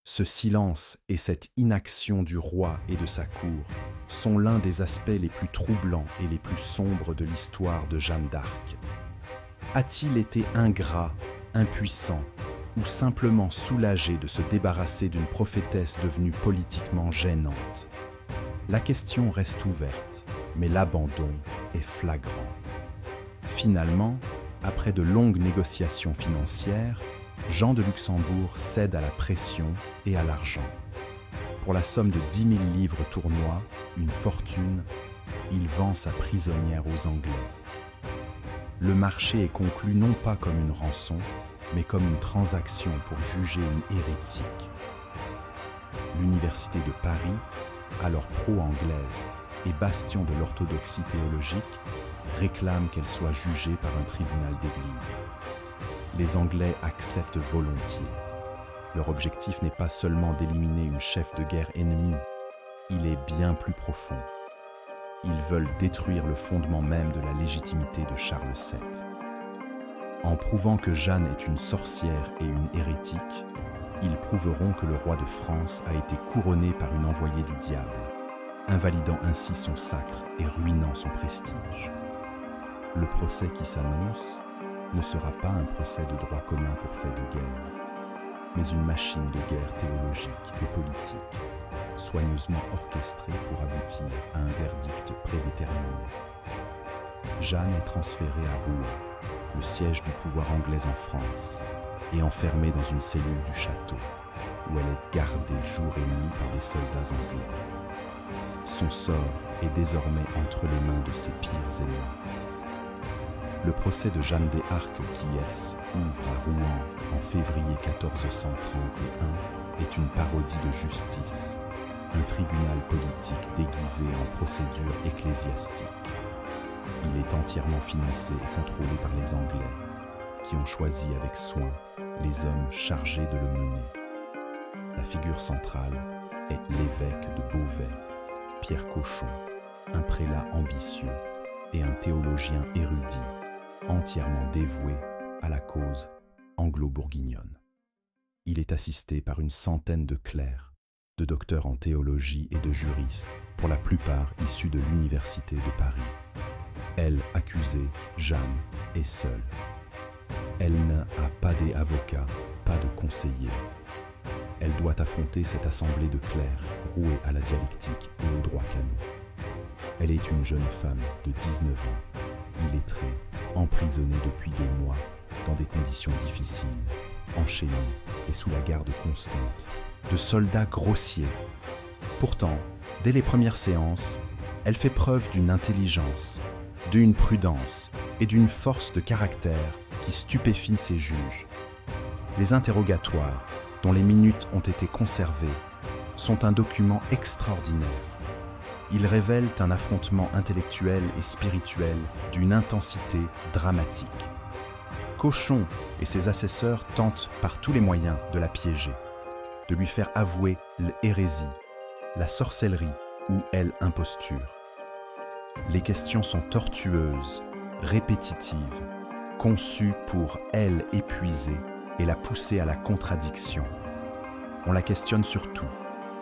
Ce silence et cette inaction du roi et de sa cour sont l'un des aspects les plus troublants et les plus sombres de l'histoire de Jeanne d'Arc. A-t-il été ingrat, impuissant ou simplement soulagé de se débarrasser d'une prophétesse devenue politiquement gênante? La question reste ouverte, mais l'abandon est flagrant. Finalement, après de longues négociations financières, Jean de Luxembourg cède à la pression et à l'argent. Pour la somme de 10 000 livres tournois, une fortune, il vend sa prisonnière aux Anglais. Le marché est conclu non pas comme une rançon, mais comme une transaction pour juger une hérétique. L'Université de Paris, alors pro-anglaise et bastion de l'orthodoxie théologique, réclame qu'elle soit jugée par un tribunal d'église. Les Anglais acceptent volontiers. Leur objectif n'est pas seulement d'éliminer une chef de guerre ennemie, il est bien plus profond. Ils veulent détruire le fondement même de la légitimité de Charles VII. En prouvant que Jeanne est une sorcière et une hérétique, ils prouveront que le roi de France a été couronné par une envoyée du diable, invalidant ainsi son sacre et ruinant son prestige. Le procès qui s'annonce ne sera pas un procès de droit commun pour fait de guerre, mais une machine de guerre théologique et politique, soigneusement orchestrée pour aboutir à un verdict prédéterminé. Jeanne est transférée à Rouen, le siège du pouvoir anglais en France, et enfermée dans une cellule du château, où elle est gardée jour et nuit par des soldats anglais. Son sort est désormais entre les mains de ses pires ennemis. Le procès de Jeanne d'Arc qui ouvre à Rouen en février 1431 est une parodie de justice, un tribunal politique déguisé en procédure ecclésiastique. Il est entièrement financé et contrôlé par les Anglais, qui ont choisi avec soin les hommes chargés de le mener. La figure centrale est l'évêque de Beauvais, Pierre Cochon, un prélat ambitieux et un théologien érudit, entièrement dévoué à la cause anglo-bourguignonne. Il est assisté par une centaine de clercs, de docteurs en théologie et de juristes, pour la plupart issus de l'Université de Paris. Elle, accusée, Jeanne, est seule. Elle n'a pas d'avocat, pas de conseiller. Elle doit affronter cette assemblée de clercs roués à la dialectique et au droit canon. Elle est une jeune femme de 19 ans, illettrée, emprisonnée depuis des mois, dans des conditions difficiles, enchaînée et sous la garde constante de soldats grossiers. Pourtant, dès les premières séances, elle fait preuve d'une intelligence, d'une prudence et d'une force de caractère qui stupéfie ses juges. Les interrogatoires, dont les minutes ont été conservées, sont un document extraordinaire. Ils révèlent un affrontement intellectuel et spirituel d'une intensité dramatique. Cochon et ses assesseurs tentent par tous les moyens de la piéger, de lui faire avouer l'hérésie, la sorcellerie ou l'imposture. Les questions sont tortueuses, répétitives, conçues pour épuiser et la pousser à la contradiction. On la questionne sur tout,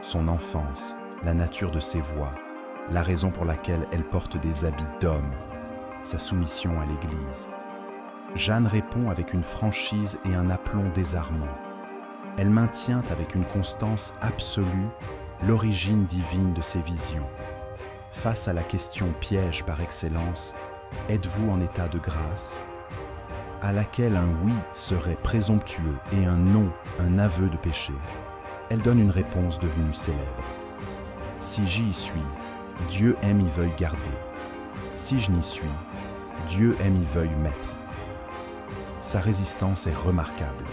son enfance, la nature de ses voix, la raison pour laquelle elle porte des habits d'homme, sa soumission à l'Église. Jeanne répond avec une franchise et un aplomb désarmant. Elle maintient avec une constance absolue l'origine divine de ses visions. Face à la question piège par excellence, êtes-vous en état de grâce, à laquelle un oui serait présomptueux et un non un aveu de péché, elle donne une réponse devenue célèbre. Si j'y suis, Dieu aime y veuille garder. Si je n'y suis, Dieu aime y veuille mettre. Sa résistance est remarquable.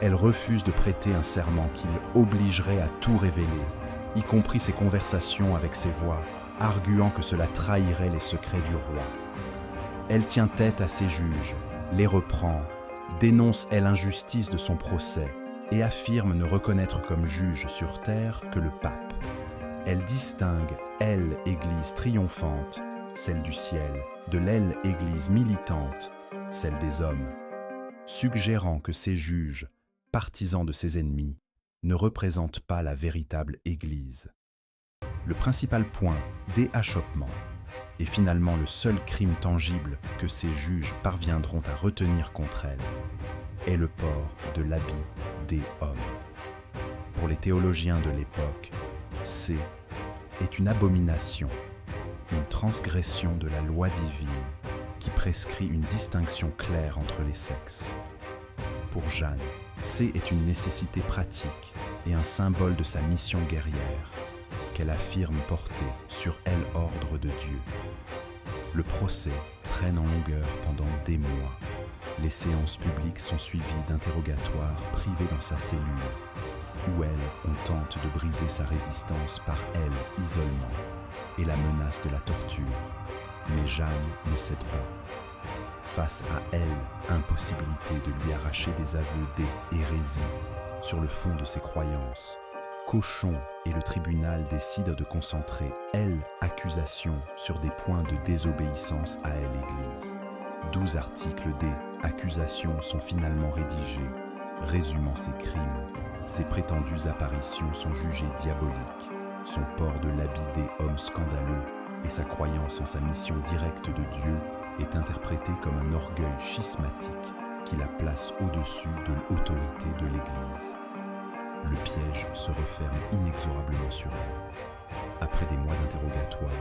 Elle refuse de prêter un serment qui l'obligerait à tout révéler, y compris ses conversations avec ses voix, arguant que cela trahirait les secrets du roi. Elle tient tête à ses juges, les reprend, dénonce l'injustice de son procès et affirme ne reconnaître comme juge sur terre que le pape. Elle distingue Église triomphante, celle du ciel, de Église militante, celle des hommes, suggérant que ces juges, partisans de ses ennemis, ne représentent pas la véritable Église. Le principal point d'achoppement, et finalement le seul crime tangible que ces juges parviendront à retenir contre elle, est le port de l'habit des hommes. Pour les théologiens de l'époque, c'est une abomination, une transgression de la loi divine qui prescrit une distinction claire entre les sexes. Pour Jeanne, est une nécessité pratique et un symbole de sa mission guerrière qu'elle affirme porter sur l'ordre de Dieu. Le procès traîne en longueur pendant des mois. Les séances publiques sont suivies d'interrogatoires privés dans sa cellule, où on tente de briser sa résistance par isolement et la menace de la torture. Mais Jeanne ne cède pas. Face à impossibilité de lui arracher des aveux d'hérésie sur le fond de ses croyances, Cochon et le tribunal décident de concentrer accusation sur des points de désobéissance à l'Église. 12 articles d'accusations sont finalement rédigés, résumant ses crimes. Ses prétendues apparitions sont jugées diaboliques, son port de l'habit des hommes scandaleux et sa croyance en sa mission directe de Dieu est interprétée comme un orgueil schismatique qui la place au-dessus de l'autorité de l'Église. Le piège se referme inexorablement sur elle. Après des mois d'interrogatoires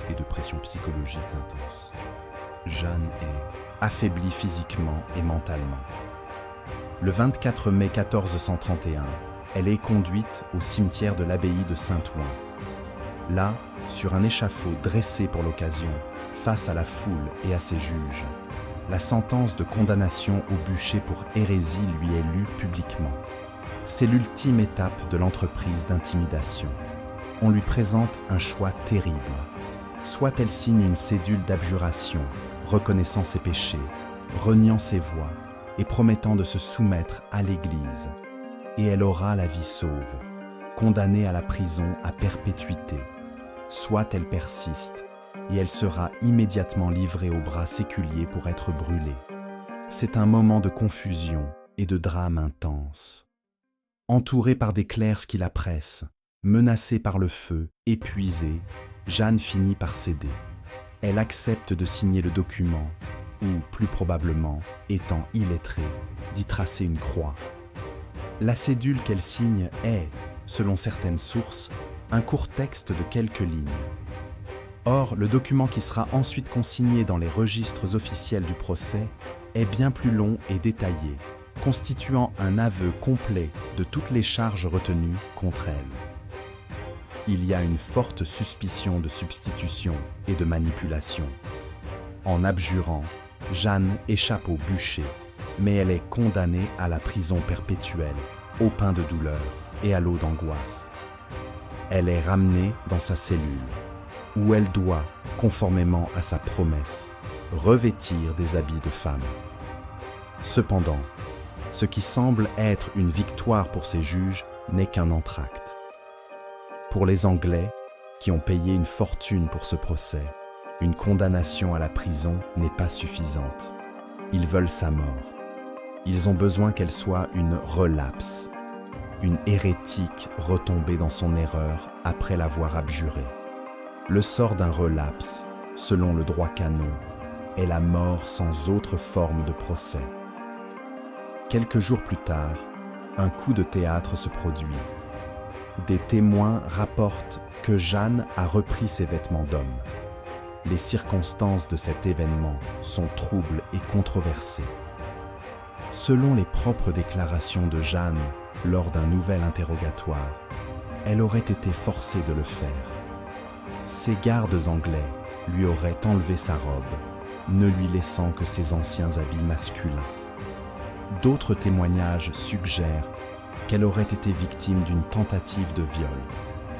et de pressions psychologiques intenses, Jeanne est affaiblie physiquement et mentalement. Le 24 mai 1431, elle est conduite au cimetière de l'abbaye de Saint-Ouen. Là, sur un échafaud dressé pour l'occasion, face à la foule et à ses juges, la sentence de condamnation au bûcher pour hérésie lui est lue publiquement. C'est l'ultime étape de l'entreprise d'intimidation. On lui présente un choix terrible. Soit elle signe une cédule d'abjuration, reconnaissant ses péchés, reniant ses voix et promettant de se soumettre à l'Église, et elle aura la vie sauve, condamnée à la prison à perpétuité. Soit elle persiste, et elle sera immédiatement livrée aux bras séculiers pour être brûlée. C'est un moment de confusion et de drames intenses. Entourée par des clercs qui la pressent, menacée par le feu, épuisée, Jeanne finit par céder. Elle accepte de signer le document, ou, plus probablement, étant illettrée, d'y tracer une croix. La cédule qu'elle signe est, selon certaines sources, un court texte de quelques lignes. Or, le document qui sera ensuite consigné dans les registres officiels du procès est bien plus long et détaillé, constituant un aveu complet de toutes les charges retenues contre elle. Il y a une forte suspicion de substitution et de manipulation. En abjurant, Jeanne échappe au bûcher, mais elle est condamnée à la prison perpétuelle, au pain de douleur et à l'eau d'angoisse. Elle est ramenée dans sa cellule, où elle doit, conformément à sa promesse, revêtir des habits de femme. Cependant, ce qui semble être une victoire pour ces juges n'est qu'un entracte. Pour les Anglais, qui ont payé une fortune pour ce procès, une condamnation à la prison n'est pas suffisante. Ils veulent sa mort. Ils ont besoin qu'elle soit une relapse, une hérétique retombée dans son erreur après l'avoir abjurée. Le sort d'un relapse, selon le droit canon, est la mort sans autre forme de procès. Quelques jours plus tard, un coup de théâtre se produit. Des témoins rapportent que Jeanne a repris ses vêtements d'homme. Les circonstances de cet événement sont troubles et controversées. Selon les propres déclarations de Jeanne lors d'un nouvel interrogatoire, elle aurait été forcée de le faire. Ses gardes anglais lui auraient enlevé sa robe, ne lui laissant que ses anciens habits masculins. D'autres témoignages suggèrent qu'elle aurait été victime d'une tentative de viol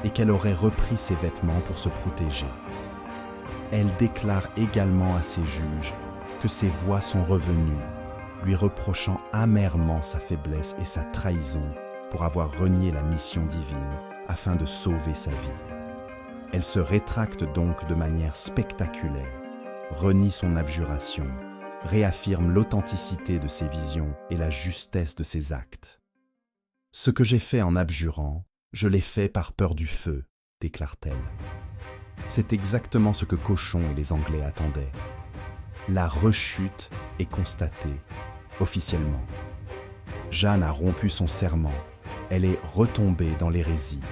et qu'elle aurait repris ses vêtements pour se protéger. Elle déclare également à ses juges que ses voix sont revenues, lui reprochant amèrement sa faiblesse et sa trahison pour avoir renié la mission divine afin de sauver sa vie. Elle se rétracte donc de manière spectaculaire, renie son abjuration, réaffirme l'authenticité de ses visions et la justesse de ses actes. « Ce que j'ai fait en abjurant, je l'ai fait par peur du feu », déclare-t-elle. C'est exactement ce que Cochon et les Anglais attendaient. La rechute est constatée, officiellement. Jeanne a rompu son serment, elle est retombée dans l'hérésie.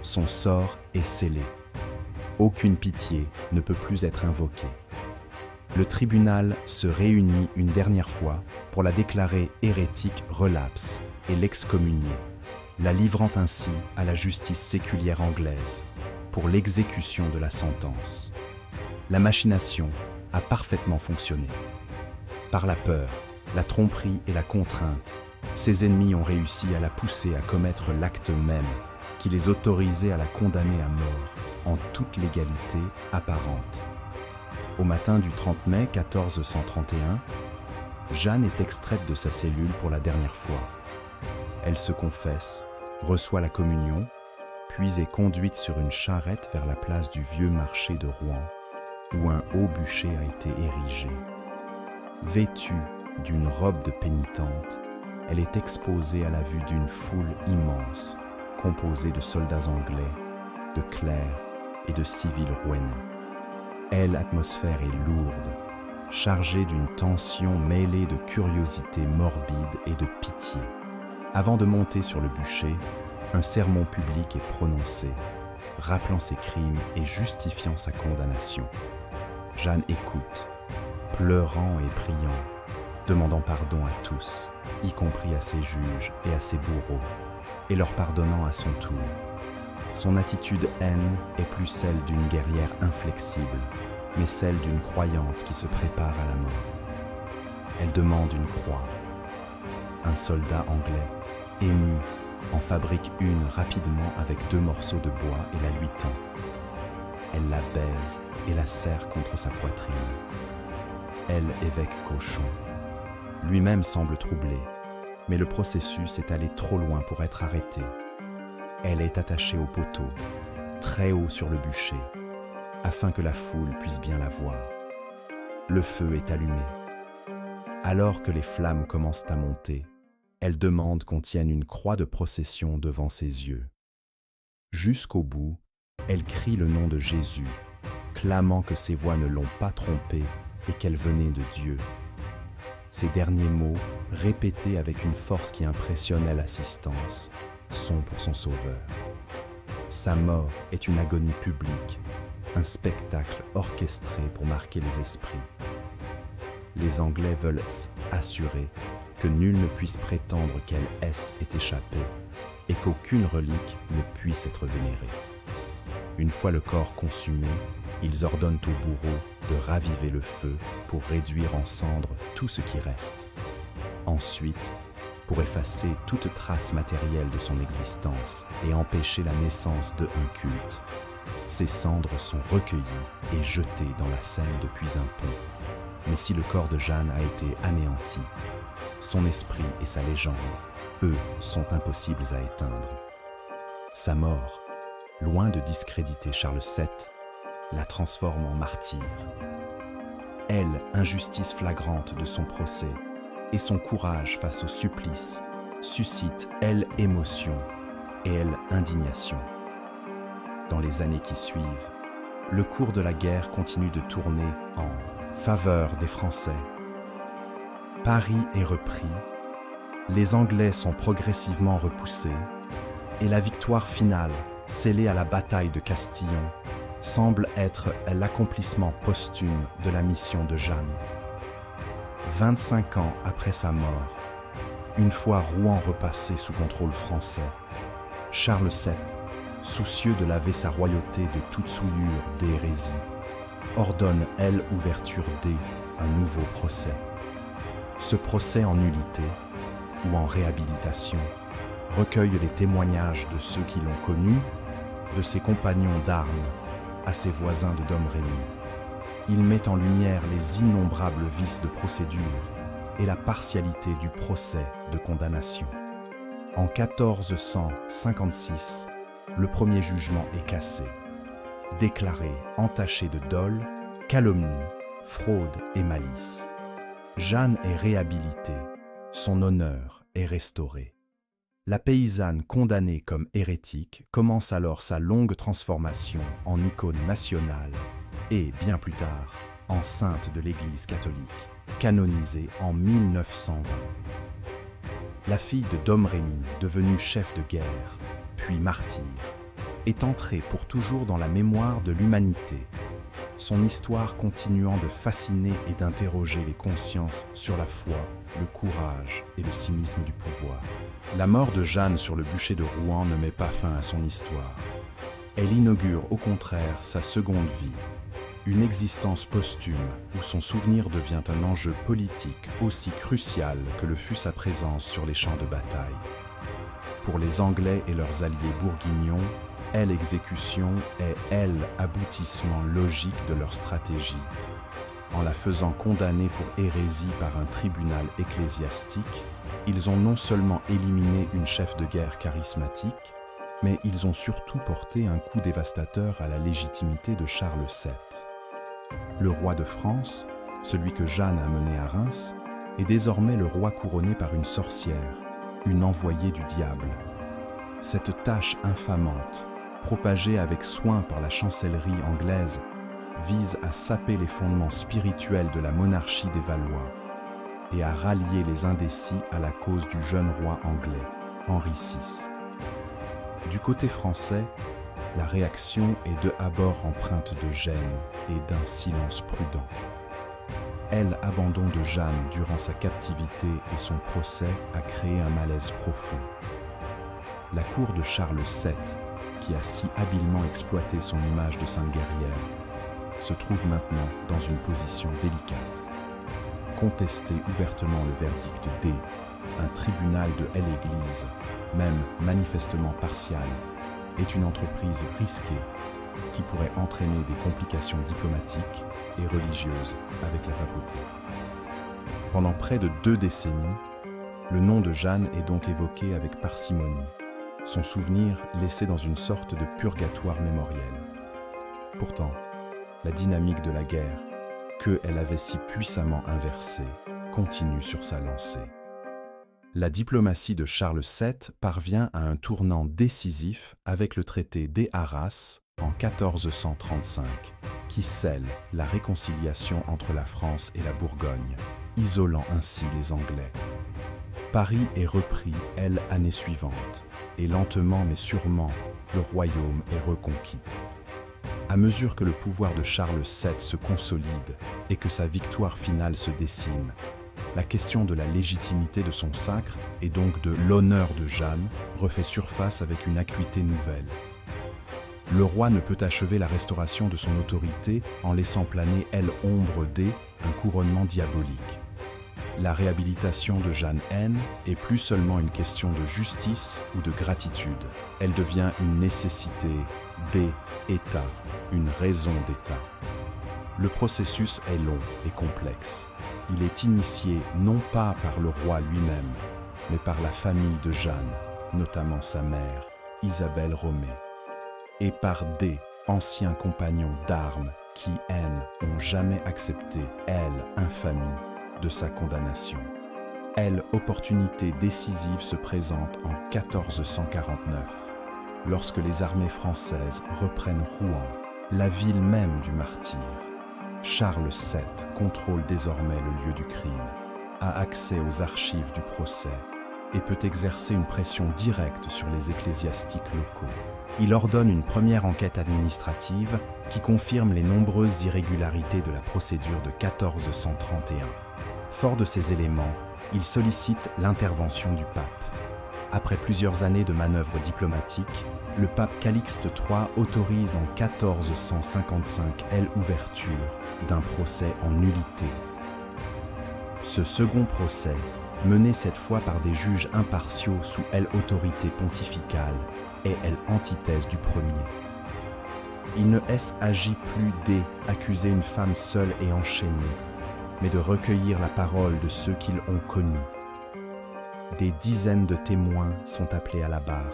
Son sort est scellé. Aucune pitié ne peut plus être invoquée. Le tribunal se réunit une dernière fois pour la déclarer hérétique relapse et l'excommunier, la livrant ainsi à la justice séculière anglaise pour l'exécution de la sentence. La machination a parfaitement fonctionné. Par la peur, la tromperie et la contrainte, ses ennemis ont réussi à la pousser à commettre l'acte même qui les autorisait à la condamner à mort en toute légalité apparente. Au matin du 30 mai 1431, Jeanne est extraite de sa cellule pour la dernière fois. Elle se confesse, reçoit la communion, puis est conduite sur une charrette vers la place du vieux marché de Rouen, où un haut bûcher a été érigé. Vêtue d'une robe de pénitente, elle est exposée à la vue d'une foule immense, composée de soldats anglais, de clercs et de civils rouennais. L'atmosphère est lourde, chargée d'une tension mêlée de curiosité morbide et de pitié. Avant de monter sur le bûcher, un sermon public est prononcé, rappelant ses crimes et justifiant sa condamnation. Jeanne écoute, pleurant et priant, demandant pardon à tous, y compris à ses juges et à ses bourreaux, et leur pardonnant à son tour. Son attitude haine est plus celle d'une guerrière inflexible, mais celle d'une croyante qui se prépare à la mort. Elle demande une croix. Un soldat anglais, ému, en fabrique une rapidement avec 2 morceaux de bois et la lui tend. Elle la baise et la serre contre sa poitrine. Évêque Cochon. Lui-même semble troublé, mais le processus est allé trop loin pour être arrêté. Elle est attachée au poteau, très haut sur le bûcher, afin que la foule puisse bien la voir. Le feu est allumé. Alors que les flammes commencent à monter, elle demande qu'on tienne une croix de procession devant ses yeux. Jusqu'au bout, elle crie le nom de Jésus, clamant que ses voix ne l'ont pas trompée et qu'elle venait de Dieu. Ces derniers mots, répétés avec une force qui impressionnait l'assistance, sont pour son sauveur. Sa mort est une agonie publique, un spectacle orchestré pour marquer les esprits. Les Anglais veulent assurer que nul ne puisse prétendre qu'elle ait échappé et qu'aucune relique ne puisse être vénérée. Une fois le corps consumé, ils ordonnent au bourreau de raviver le feu pour réduire en cendres tout ce qui reste. Ensuite, pour effacer toute trace matérielle de son existence et empêcher la naissance d'un culte, ces cendres sont recueillies et jetées dans la Seine depuis un pont. Mais si le corps de Jeanne a été anéanti, son esprit et sa légende, eux, sont impossibles à éteindre. Sa mort, loin de discréditer Charles VII, la transforme en martyr. Elle, injustice flagrante de son procès, et son courage face au supplice, suscite, elle, émotion, et elle, indignation. Dans les années qui suivent, le cours de la guerre continue de tourner en faveur des Français. Paris est repris, les Anglais sont progressivement repoussés, et la victoire finale, scellée à la bataille de Castillon, semble être l'accomplissement posthume de la mission de Jeanne. 25 ans après sa mort, une fois Rouen repassé sous contrôle français, Charles VII, soucieux de laver sa royauté de toute souillure d'hérésie, ordonne, elle, ouverture un nouveau procès. Ce procès en nullité, ou en réhabilitation, recueille les témoignages de ceux qui l'ont connu, de ses compagnons d'armes, à ses voisins de Domrémy. Il met en lumière les innombrables vices de procédure et la partialité du procès de condamnation. En 1456, le premier jugement est cassé, déclaré entaché de dol, calomnie, fraude et malice. Jeanne est réhabilitée, son honneur est restauré. La paysanne condamnée comme hérétique commence alors sa longue transformation en icône nationale et, bien plus tard, en sainte de l'Église catholique, canonisée en 1920. La fille de Domrémy, devenue chef de guerre, puis martyr, est entrée pour toujours dans la mémoire de l'humanité, son histoire continuant de fasciner et d'interroger les consciences sur la foi, le courage et le cynisme du pouvoir. La mort de Jeanne sur le bûcher de Rouen ne met pas fin à son histoire. Elle inaugure au contraire sa seconde vie, une existence posthume où son souvenir devient un enjeu politique aussi crucial que le fut sa présence sur les champs de bataille. Pour les Anglais et leurs alliés bourguignons, elle exécution est elle aboutissement logique de leur stratégie. En la faisant condamner pour hérésie par un tribunal ecclésiastique, ils ont non seulement éliminé une chef de guerre charismatique, mais ils ont surtout porté un coup dévastateur à la légitimité de Charles VII. Le roi de France, celui que Jeanne a mené à Reims, est désormais le roi couronné par une sorcière, une envoyée du diable. Cette tâche infamante, propagée avec soin par la chancellerie anglaise, vise à saper les fondements spirituels de la monarchie des Valois et à rallier les indécis à la cause du jeune roi anglais, Henri VI. Du côté français, la réaction est de abord empreinte de gêne et d'un silence prudent. Elle, abandon de Jeanne durant sa captivité et son procès a créé un malaise profond. La cour de Charles VII, qui a si habilement exploité son image de sainte guerrière, se trouve maintenant dans une position délicate. Contester ouvertement le verdict D, un tribunal de l'Église, même manifestement partial, est une entreprise risquée qui pourrait entraîner des complications diplomatiques et religieuses avec la papauté. Pendant près de 2 décennies, le nom de Jeanne est donc évoqué avec parcimonie, son souvenir laissé dans une sorte de purgatoire mémoriel. Pourtant, la dynamique de la guerre, qu'elle avait si puissamment inversée, continue sur sa lancée. La diplomatie de Charles VII parvient à un tournant décisif avec le traité des Arras en 1435, qui scelle la réconciliation entre la France et la Bourgogne, isolant ainsi les Anglais. Paris est repris, l'année suivante, et lentement mais sûrement, le royaume est reconquis. À mesure que le pouvoir de Charles VII se consolide et que sa victoire finale se dessine, la question de la légitimité de son sacre et donc de l'honneur de Jeanne refait surface avec une acuité nouvelle. Le roi ne peut achever la restauration de son autorité en laissant planer, ombre d', un couronnement diabolique. La réhabilitation de Jeanne N est plus seulement une question de justice ou de gratitude. Elle devient une nécessité d'État, une raison d'État. Le processus est long et complexe. Il est initié non pas par le roi lui-même, mais par la famille de Jeanne, notamment sa mère, Isabelle Romée, et par des anciens compagnons d'armes qui, n'ont jamais accepté, infamie, de sa condamnation. Opportunité décisive se présente en 1449, lorsque les armées françaises reprennent Rouen, la ville même du martyr. Charles VII contrôle désormais le lieu du crime, a accès aux archives du procès et peut exercer une pression directe sur les ecclésiastiques locaux. Il ordonne une première enquête administrative qui confirme les nombreuses irrégularités de la procédure de 1431. Fort de ces éléments, il sollicite l'intervention du pape. Après plusieurs années de manœuvres diplomatiques, le pape Calixte III autorise en 1455 l'ouverture d'un procès en nullité. Ce second procès, mené cette fois par des juges impartiaux sous autorité pontificale, est antithèse du premier. Il ne s'agit plus d'accuser une femme seule et enchaînée, mais de recueillir la parole de ceux qui l'ont connue. Des dizaines de témoins sont appelés à la barre.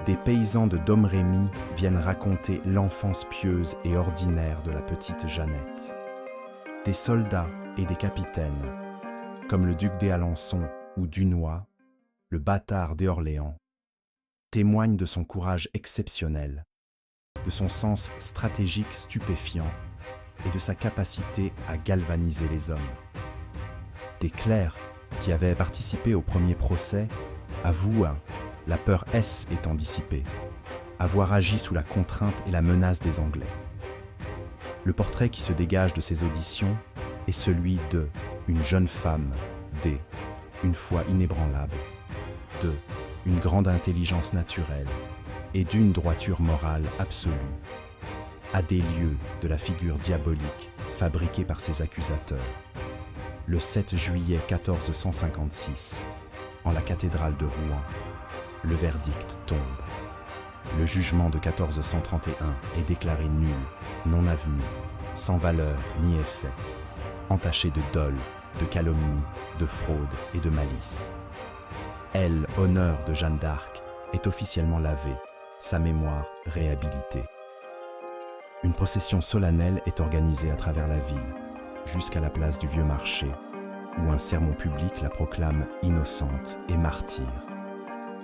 Des paysans de Domrémy viennent raconter l'enfance pieuse et ordinaire de la petite Jeannette. Des soldats et des capitaines, comme le duc d'Alençon ou Dunois, le bâtard d'Orléans, témoignent de son courage exceptionnel, de son sens stratégique stupéfiant et de sa capacité à galvaniser les hommes. Des clercs qui avaient participé au premier procès avouent, la peur étant dissipée, avoir agi sous la contrainte et la menace des Anglais. Le portrait qui se dégage de ces auditions est celui de une jeune femme, une foi inébranlable, une grande intelligence naturelle et d'une droiture morale absolue, à des lieux de la figure diabolique fabriquée par ses accusateurs. Le 7 juillet 1456, en la cathédrale de Rouen, le verdict tombe. Le jugement de 1431 est déclaré nul, non avenu, sans valeur ni effet, entaché de dol, de calomnie, de fraude et de malice. Honneur de Jeanne d'Arc, est officiellement lavée, sa mémoire réhabilitée. Une procession solennelle est organisée à travers la ville, jusqu'à la place du Vieux Marché, où un sermon public la proclame innocente et martyre.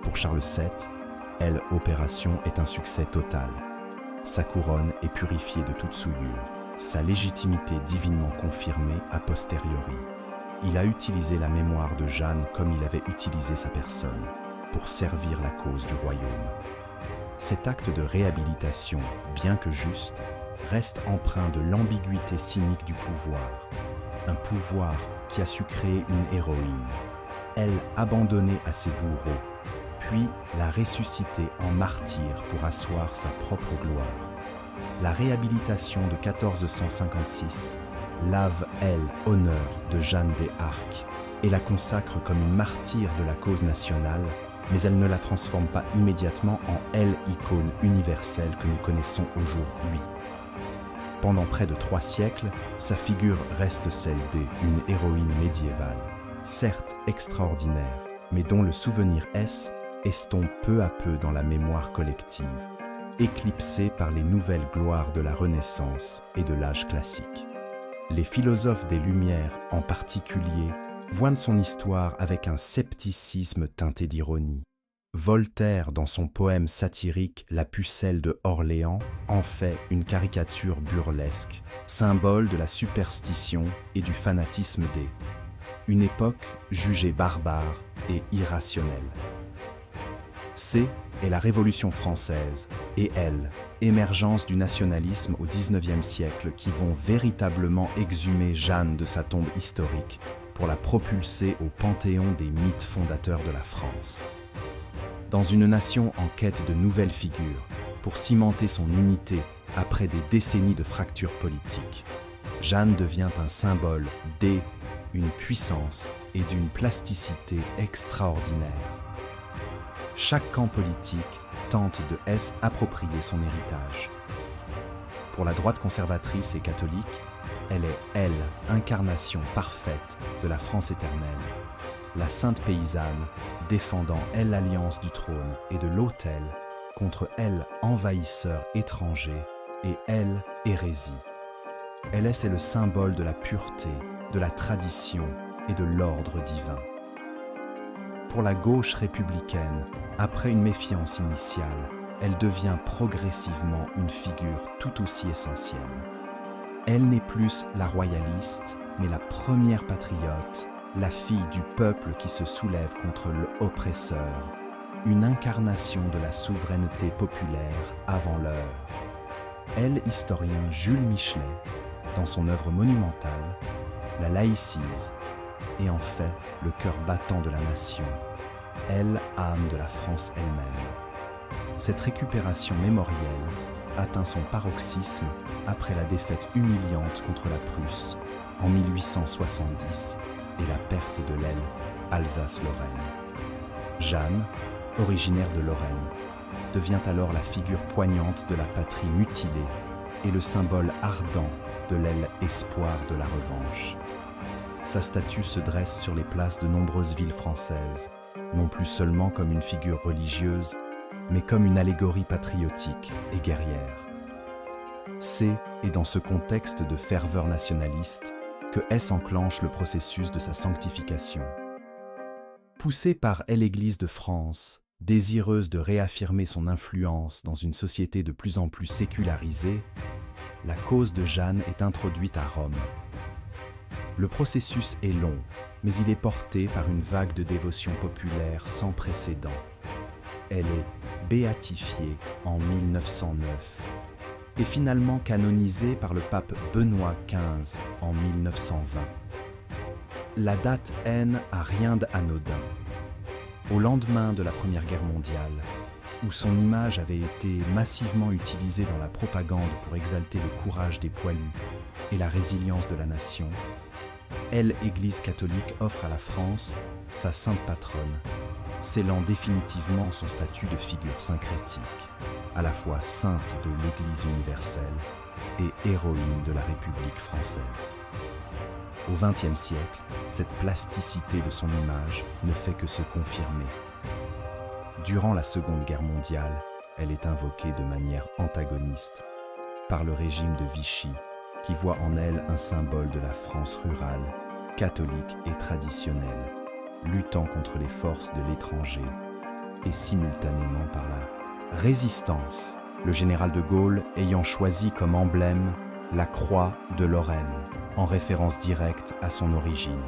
Pour Charles VII, opération est un succès total. Sa couronne est purifiée de toute souillure, sa légitimité divinement confirmée a posteriori. Il a utilisé la mémoire de Jeanne comme il avait utilisé sa personne, pour servir la cause du royaume. Cet acte de réhabilitation, bien que juste, reste empreint de l'ambiguïté cynique du pouvoir. Un pouvoir qui a su créer une héroïne, abandonnée à ses bourreaux, puis la ressusciter en martyr pour asseoir sa propre gloire. La réhabilitation de 1456 lave, honneur de Jeanne d'Arc et la consacre comme une martyre de la cause nationale, mais elle ne la transforme pas immédiatement en icône universelle que nous connaissons aujourd'hui. Pendant près de 3 siècles, sa figure reste celle d'une héroïne médiévale, certes extraordinaire, mais dont le souvenir estompe peu à peu dans la mémoire collective, éclipsée par les nouvelles gloires de la Renaissance et de l'âge classique. Les philosophes des Lumières, en particulier, voient son histoire avec un scepticisme teinté d'ironie. Voltaire, dans son poème satirique « La pucelle de Orléans », en fait une caricature burlesque, symbole de la superstition et du fanatisme une époque jugée barbare et irrationnelle. C est la Révolution française et L, émergence du nationalisme au XIXe siècle qui vont véritablement exhumer Jeanne de sa tombe historique pour la propulser au panthéon des mythes fondateurs de la France. Dans une nation en quête de nouvelles figures, pour cimenter son unité après des décennies de fractures politiques, Jeanne devient un symbole une puissance et d'une plasticité extraordinaire. Chaque camp politique tente de s'approprier son héritage. Pour la droite conservatrice et catholique, elle est, incarnation parfaite de la France éternelle, la sainte paysanne défendant, l'alliance du trône et de l'autel contre, envahisseur étranger et, hérésie. C'est le symbole de la pureté, de la tradition et de l'ordre divin. Pour la gauche républicaine, après une méfiance initiale, elle devient progressivement une figure tout aussi essentielle. Elle n'est plus la royaliste, mais la première patriote, la fille du peuple qui se soulève contre l'oppresseur, une incarnation de la souveraineté populaire avant l'heure. Historien Jules Michelet, dans son œuvre monumentale, la laïcise et en fait le cœur battant de la nation, âme de la France elle-même. Cette récupération mémorielle atteint son paroxysme après la défaite humiliante contre la Prusse en 1870 et la perte de l'aile Alsace-Lorraine. Jeanne, originaire de Lorraine, devient alors la figure poignante de la patrie mutilée et le symbole ardent de l'aile espoir de la revanche. Sa statue se dresse sur les places de nombreuses villes françaises, non plus seulement comme une figure religieuse, mais comme une allégorie patriotique et guerrière. C'est dans ce contexte de ferveur nationaliste que enclenche le processus de sa sanctification. Poussée par l'Église de France, désireuse de réaffirmer son influence dans une société de plus en plus sécularisée, la cause de Jeanne est introduite à Rome. Le processus est long, mais il est porté par une vague de dévotion populaire sans précédent. Elle est béatifiée en 1909 et finalement canonisée par le pape Benoît XV en 1920. La date a rien d'anodin. Au lendemain de la Première Guerre mondiale, où son image avait été massivement utilisée dans la propagande pour exalter le courage des poilus et la résilience de la nation, l'Église catholique offre à la France sa sainte patronne, scellant définitivement son statut de figure syncrétique, à la fois sainte de l'Église universelle et héroïne de la République française. Au XXe siècle, cette plasticité de son image ne fait que se confirmer. Durant la Seconde Guerre mondiale, elle est invoquée de manière antagoniste par le régime de Vichy, qui voit en elle un symbole de la France rurale, catholique et traditionnelle, luttant contre les forces de l'étranger et simultanément par la résistance, le général de Gaulle ayant choisi comme emblème la croix de Lorraine, en référence directe à son origine.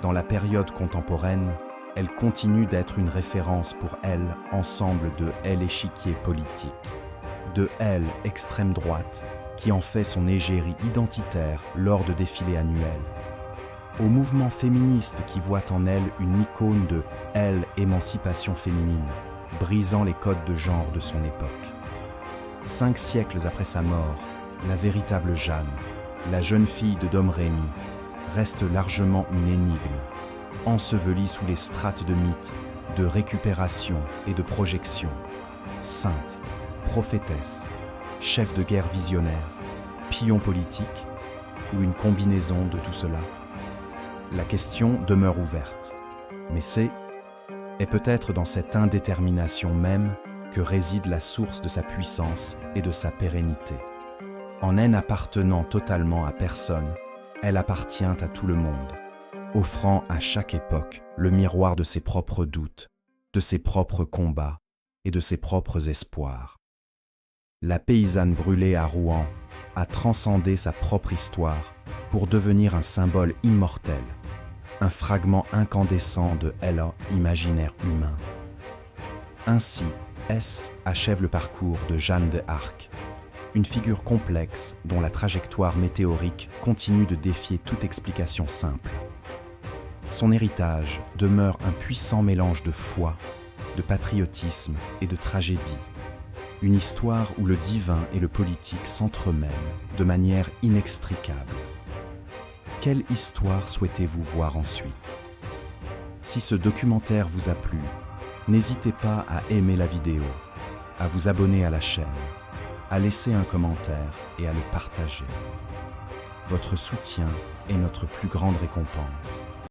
Dans la période contemporaine, elle continue d'être une référence pour ensemble de l'échiquier politique, de extrême droite, qui en fait son égérie identitaire lors de défilés annuels, au mouvement féministe qui voit en elle une icône de émancipation féminine, brisant les codes de genre de son époque. 5 siècles après sa mort, la véritable Jeanne, la jeune fille de Domrémy, reste largement une énigme, ensevelie sous les strates de mythes, de récupération et de projection. Sainte, prophétesse, chef de guerre visionnaire, pion politique ou une combinaison de tout cela? La question demeure ouverte, mais est peut-être dans cette indétermination même que réside la source de sa puissance et de sa pérennité. En appartenant totalement à personne, elle appartient à tout le monde, offrant à chaque époque le miroir de ses propres doutes, de ses propres combats et de ses propres espoirs. La paysanne brûlée à Rouen a transcendé sa propre histoire pour devenir un symbole immortel, un fragment incandescent de l'élan imaginaire humain. Ainsi, S achève le parcours de Jeanne d'Arc, une figure complexe dont la trajectoire météorique continue de défier toute explication simple. Son héritage demeure un puissant mélange de foi, de patriotisme et de tragédie, une histoire où le divin et le politique s'entremêlent de manière inextricable. Quelle histoire souhaitez-vous voir ensuite? Si ce documentaire vous a plu, n'hésitez pas à aimer la vidéo, à vous abonner à la chaîne, à laisser un commentaire et à le partager. Votre soutien est notre plus grande récompense.